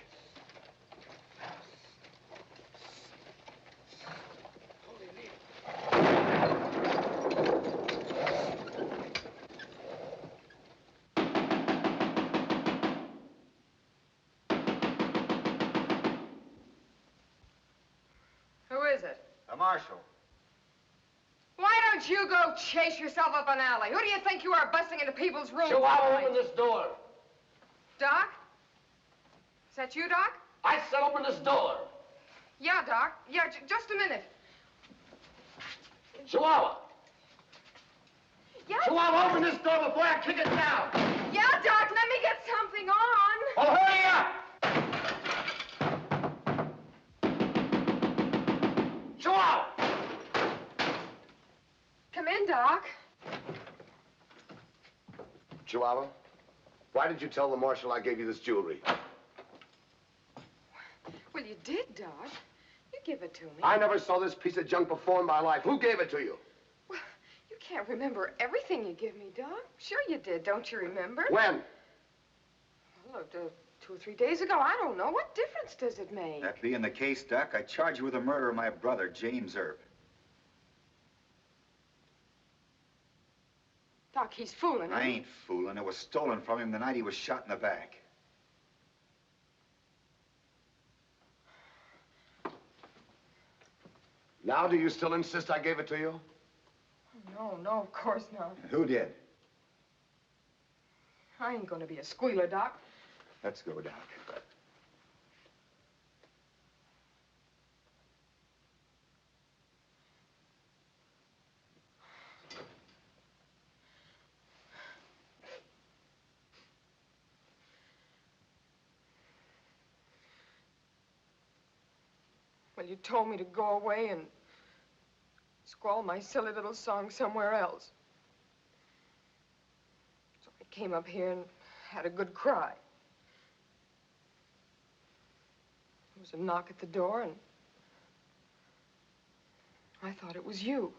Who is it? The Marshal. Why don't you go chase yourself up an alley? Who do you think you are busting into people's rooms? Chihuahua, open this door. Doc? Is that you, Doc? I said open this door. Yeah, Doc. Yeah, just a minute. Chihuahua. Yeah. Chihuahua, open this door before I kick it down. Yeah, Doc, let me get something on. Oh, hurry up! Chihuahua! Come in, Doc. Chihuahua, why did you tell the Marshal I gave you this jewelry? Well, you did, Doc. You give it to me. I never saw this piece of junk before in my life. Who gave it to you? Well, you can't remember everything you give me, Doc. Sure you did. Don't you remember? When? Well, 2 or 3 days ago. I don't know. What difference does it make? That being the case, Doc, I charge you with the murder of my brother, James Earp. Doc, he's fooling. I ain't fooling. It was stolen from him the night he was shot in the back. Now, do you still insist I gave it to you? No, no, of course not. Who did? I ain't gonna be a squealer, Doc. Let's go, Doc. Well, you told me to go away and squall my silly little song somewhere else. So I came up here and had a good cry. There was a knock at the door, and I thought it was you.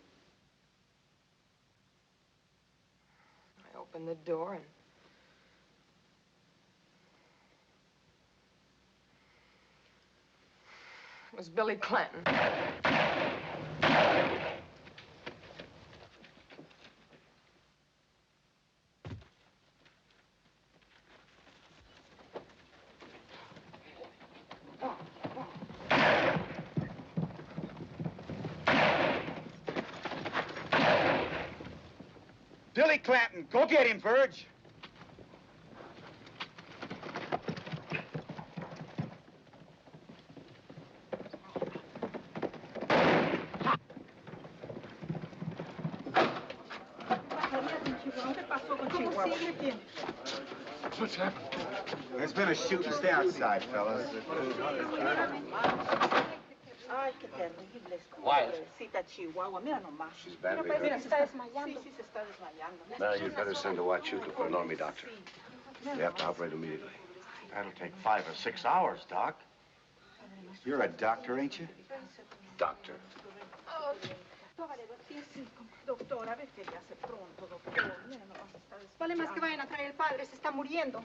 I opened the door, and it was Billy Clanton. Billy Clanton, go get him, Verge. What's happened? There's been a shooting. Stay outside, fellas. Ay, qué terrible. Wyatt. Pobrecita Chihuahua, mira nomás. She's badly Mira, hurt. se está desmayando. Sí, se está desmayando. Now, you'd better send a Huachuca for an army doctor. They have to operate immediately. That'll take 5 or 6 hours, Doc. You're a doctor, ain't you? Doctor. Doctora, vete ya hace pronto, doctor. Mira nomás, se está desmayando. Vale más que vayan a traer el padre, se está muriendo.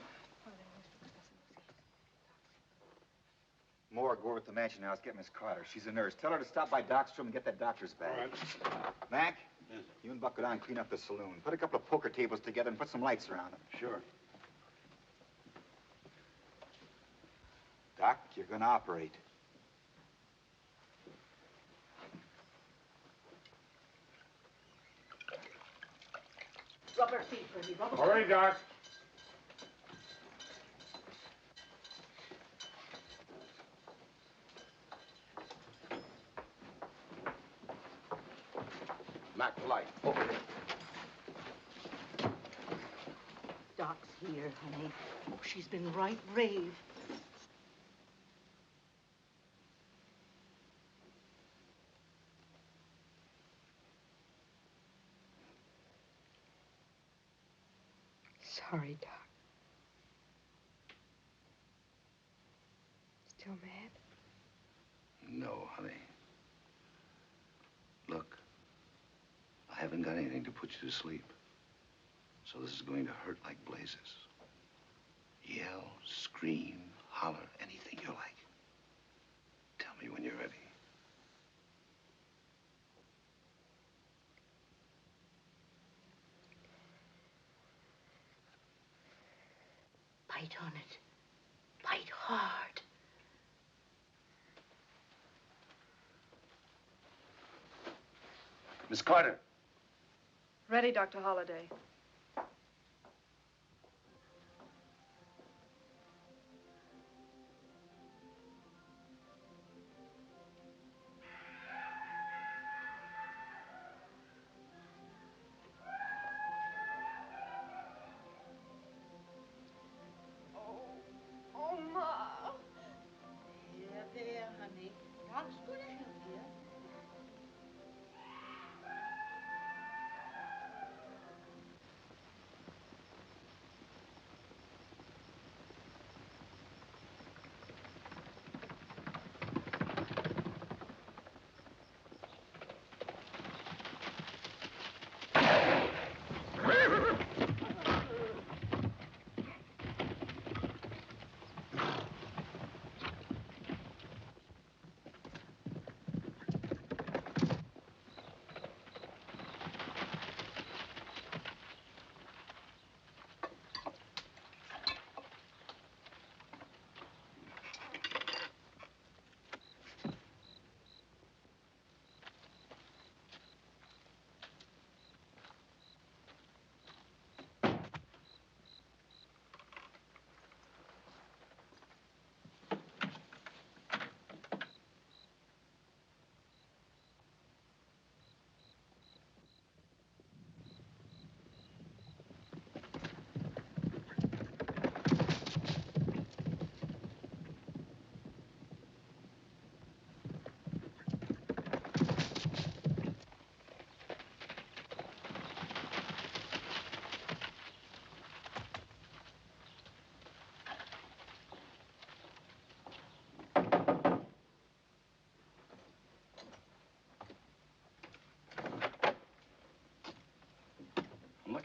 Morgue, go over to the mansion house, get Miss Carter. She's a nurse. Tell her to stop by Doc's room and get that doctor's bag. Mac, you and Buck go down and clean up the saloon. Put a couple of poker tables together and put some lights around them. Sure. Doc, you're gonna operate. Rub her feet for me, rub her All right, Doc. Mac, the light. Over here. Doc's here, honey. Oh, she's been right rave. Sorry, Doc. Still mad? No, honey. Look, I haven't got anything to put you to sleep. So this is going to hurt like blazes. Yell, scream, holler, anything you like. Tell me when you're ready. Bite on it. Bite hard. Miss Carter. Ready, Dr. Holliday. Oh, Ma. Here, there, honey. Doc's gonna help you.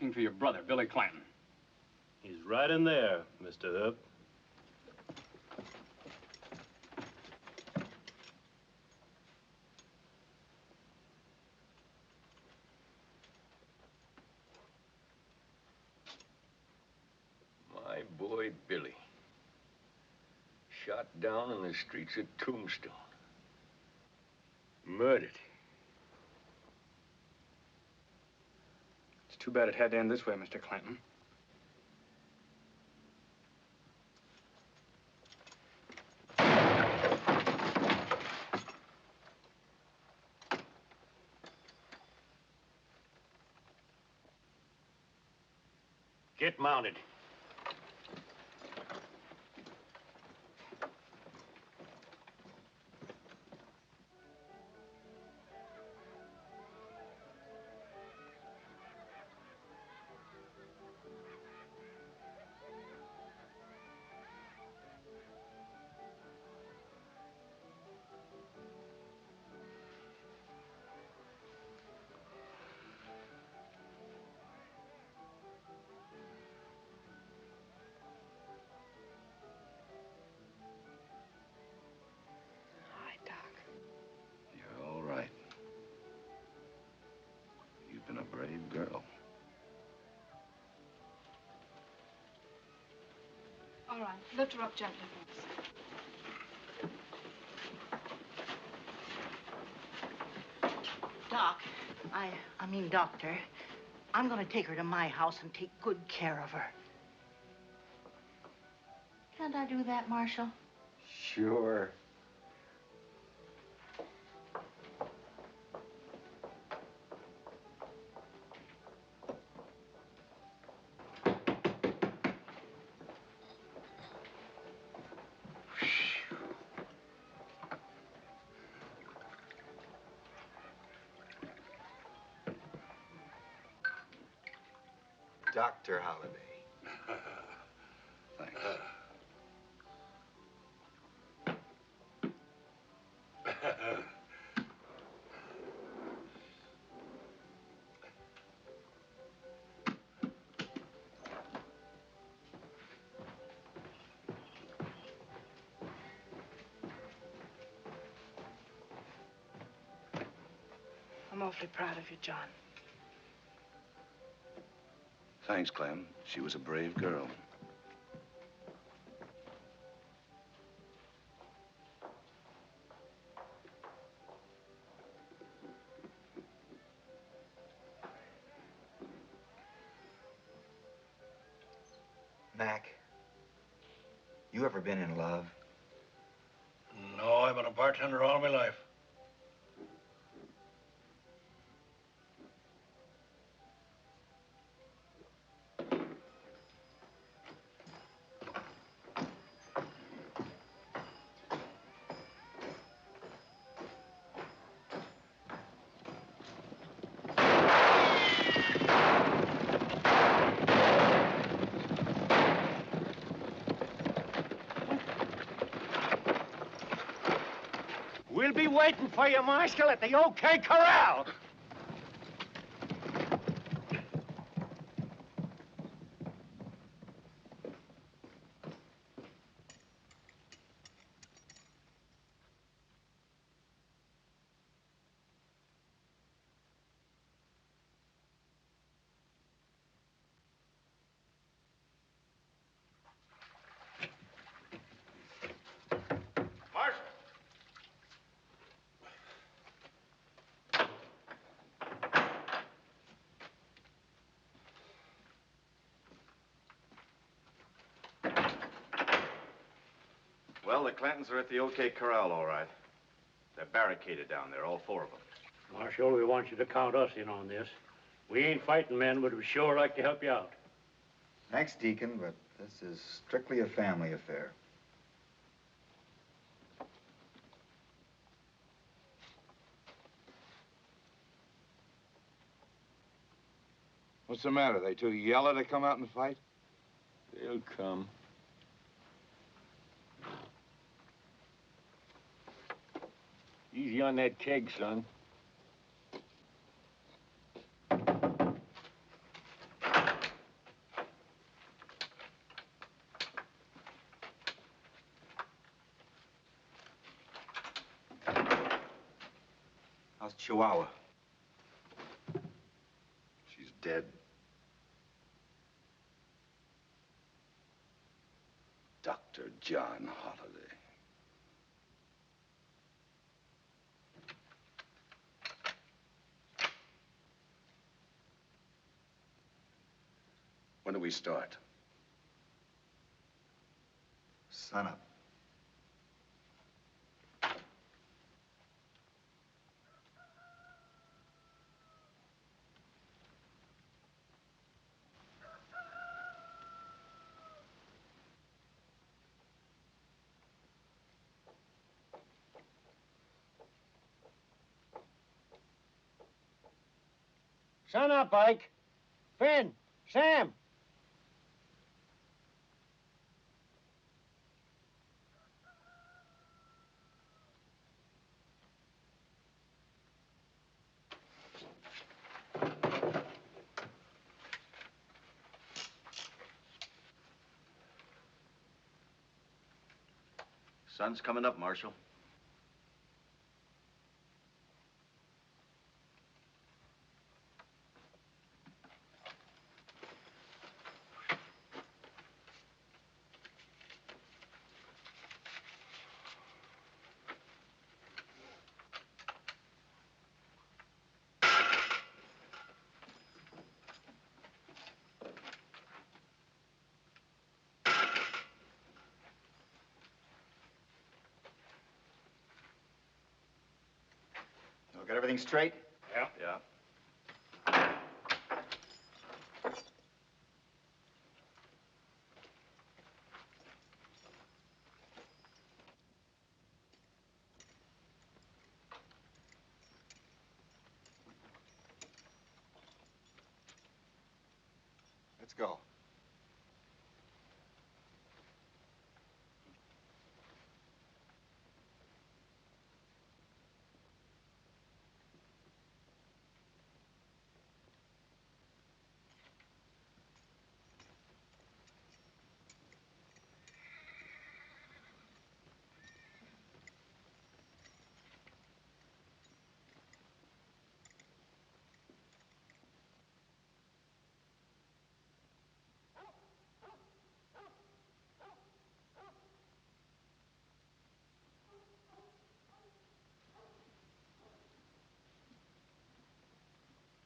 asking for your brother, Billy Clanton. He's right in there, Mr. Earp. My boy, Billy. Shot down in the streets of Tombstone. Murdered. It's too bad it had to end this way, Mr. Clanton. Get mounted. You're all right. You've been a brave girl. All right, lift her up gently, please. Doc, I mean, Doctor, I'm going to take her to my house and take good care of her. Can't I do that, Marshal? Sure. Dr. Holliday. Thanks. I'm awfully proud of you, John. Thanks, Clem. She was a brave girl. Mac, you ever been in love? No, I've been a bartender all my life. We'll be waiting for you, Marshal, at the OK Corral. Well, the Clantons are at the OK Corral, all right. They're barricaded down there, all four of them. Marshal, we want you to count us in on this. We ain't fighting men, but we'd sure like to help you out. Thanks, Deacon, but this is strictly a family affair. What's the matter? They too yellow to come out and fight? They'll come. Easy on that keg, son. Chihuahua. She's dead. Dr. John Holliday. When do we start? Sun up. Sun up, Ike. Finn, Sam. Sun's coming up, Marshal. Got everything straight? Yeah. Yeah. Let's go.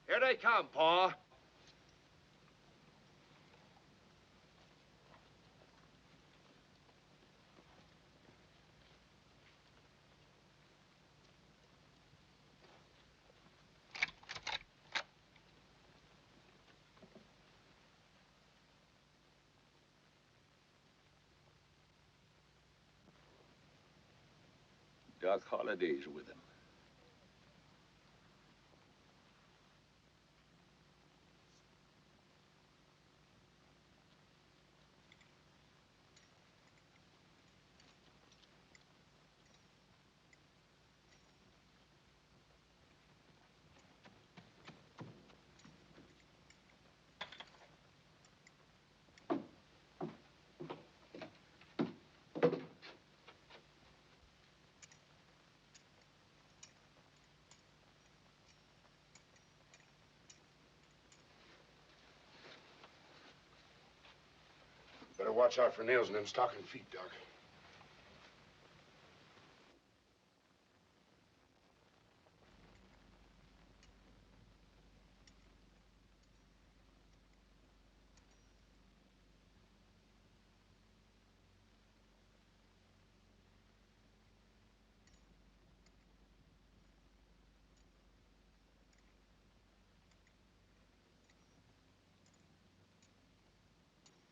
Here they come, Pa. Doc Holliday's with him. Better watch out for nails in them stocking feet, Doc.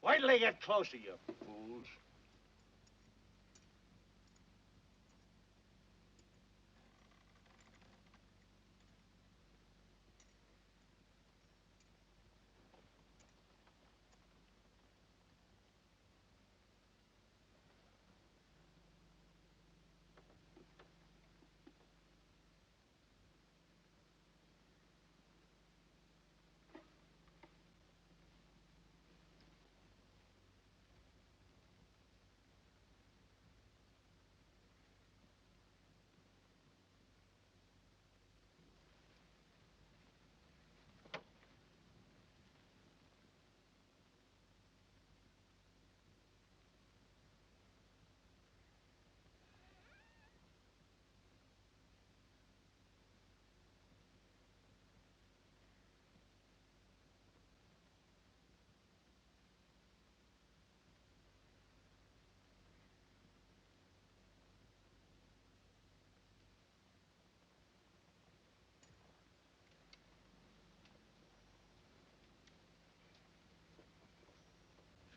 Wait till they get closer, you fools.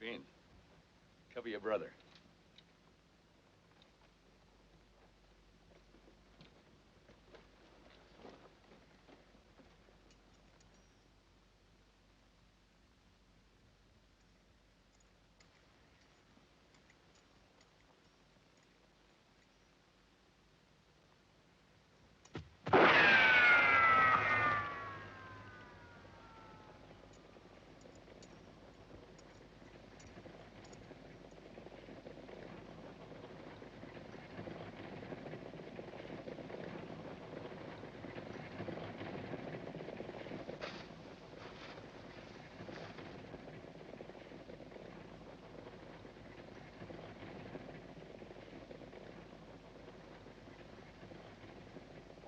In. Cover your brother.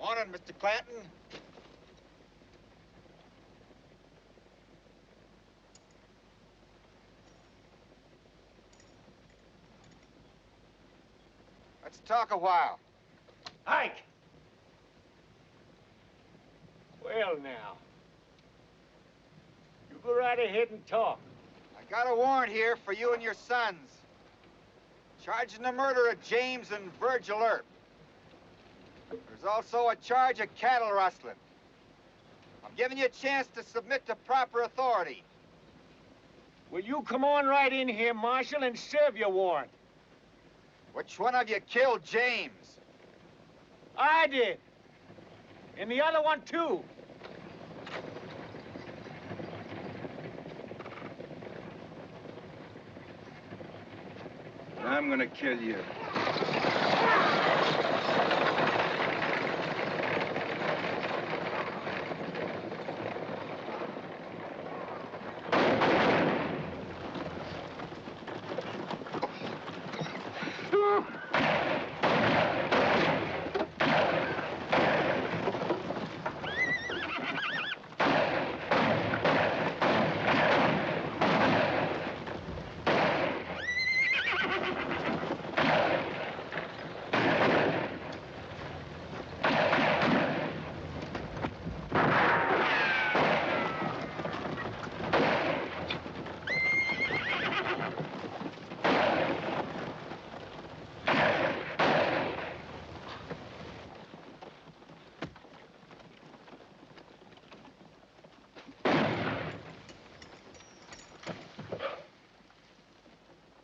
Morning, Mr. Clanton. Let's talk a while. Ike! Well, now. You go right ahead and talk. I got a warrant here for you and your sons. Charging the murder of James and Virgil Earp. There's also a charge of cattle rustling. I'm giving you a chance to submit to proper authority. Will you come on right in here, Marshal, and serve your warrant? Which one of you killed James? I did. And the other one, too. I'm gonna kill you.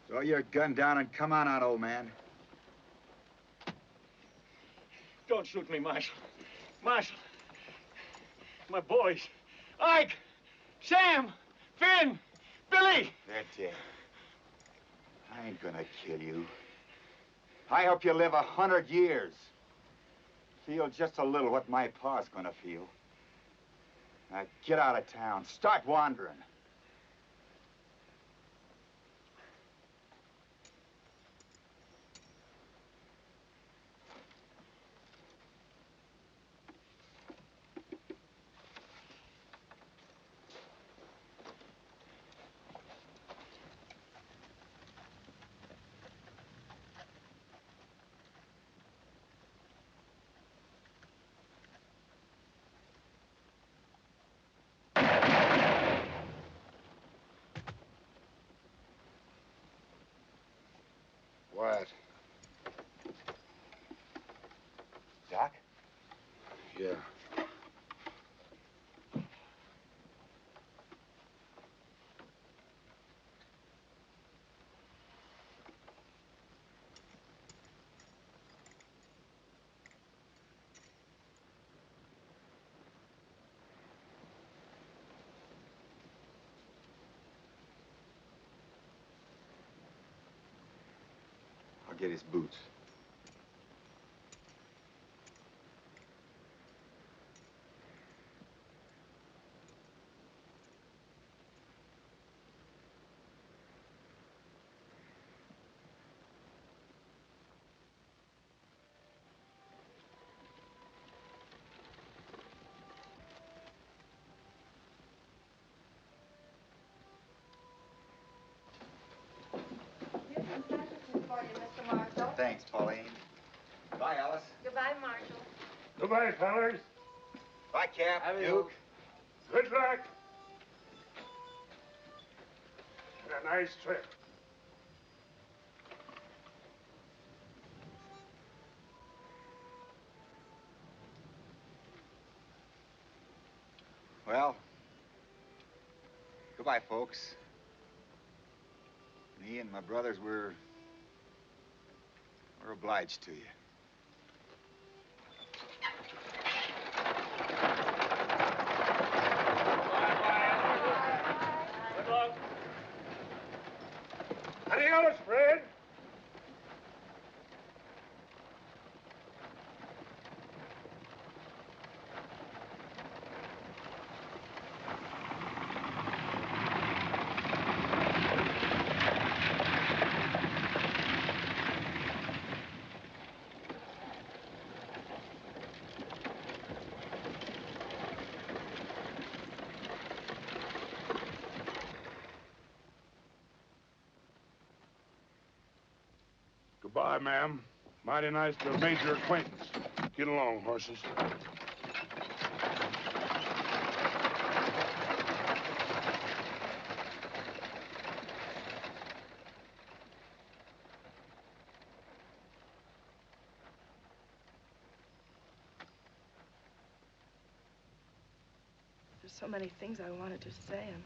Throw your gun down and come on out, old man. Don't shoot me, Marshal. Marshal. My boys. Ike! Sam! Finn! Billy! They're dead. I ain't gonna kill you. I hope you live 100 years. Feel just a little what my pa's gonna feel. Now get out of town. Start wandering. Wyatt. Doc? Yeah. I'll get his boots. For you, Mr. Marshal. Thanks, Pauline. Bye, Alice. Goodbye, Marshal. Goodbye, fellas. Bye, Cap. Duke. Good luck. a nice trip. Well, goodbye, folks. Me and my brothers, we're obliged to you. Good luck. Adios, Fred. Goodbye, ma'am. Mighty nice to have made your acquaintance. Get along, horses. There's so many things I wanted to say, and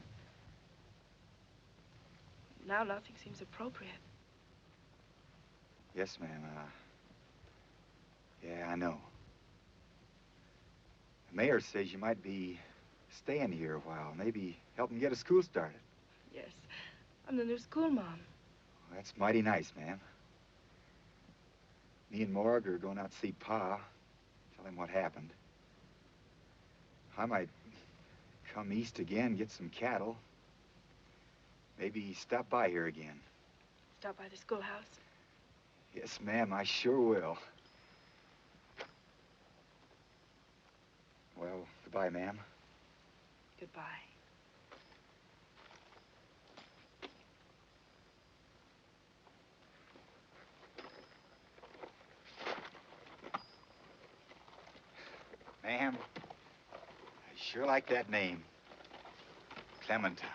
now nothing seems appropriate. Yes, ma'am. Yeah, I know. The mayor says you might be staying here a while, maybe helping get a school started. Yes, I'm the new school mom. Well, that's mighty nice, ma'am. Me and Morg are going out to see Pa, tell him what happened. I might come east again, get some cattle. Maybe stop by here again. Stop by the schoolhouse. Yes, ma'am, I sure will. Well, goodbye, ma'am. Goodbye. Ma'am, I sure like that name. Clementine.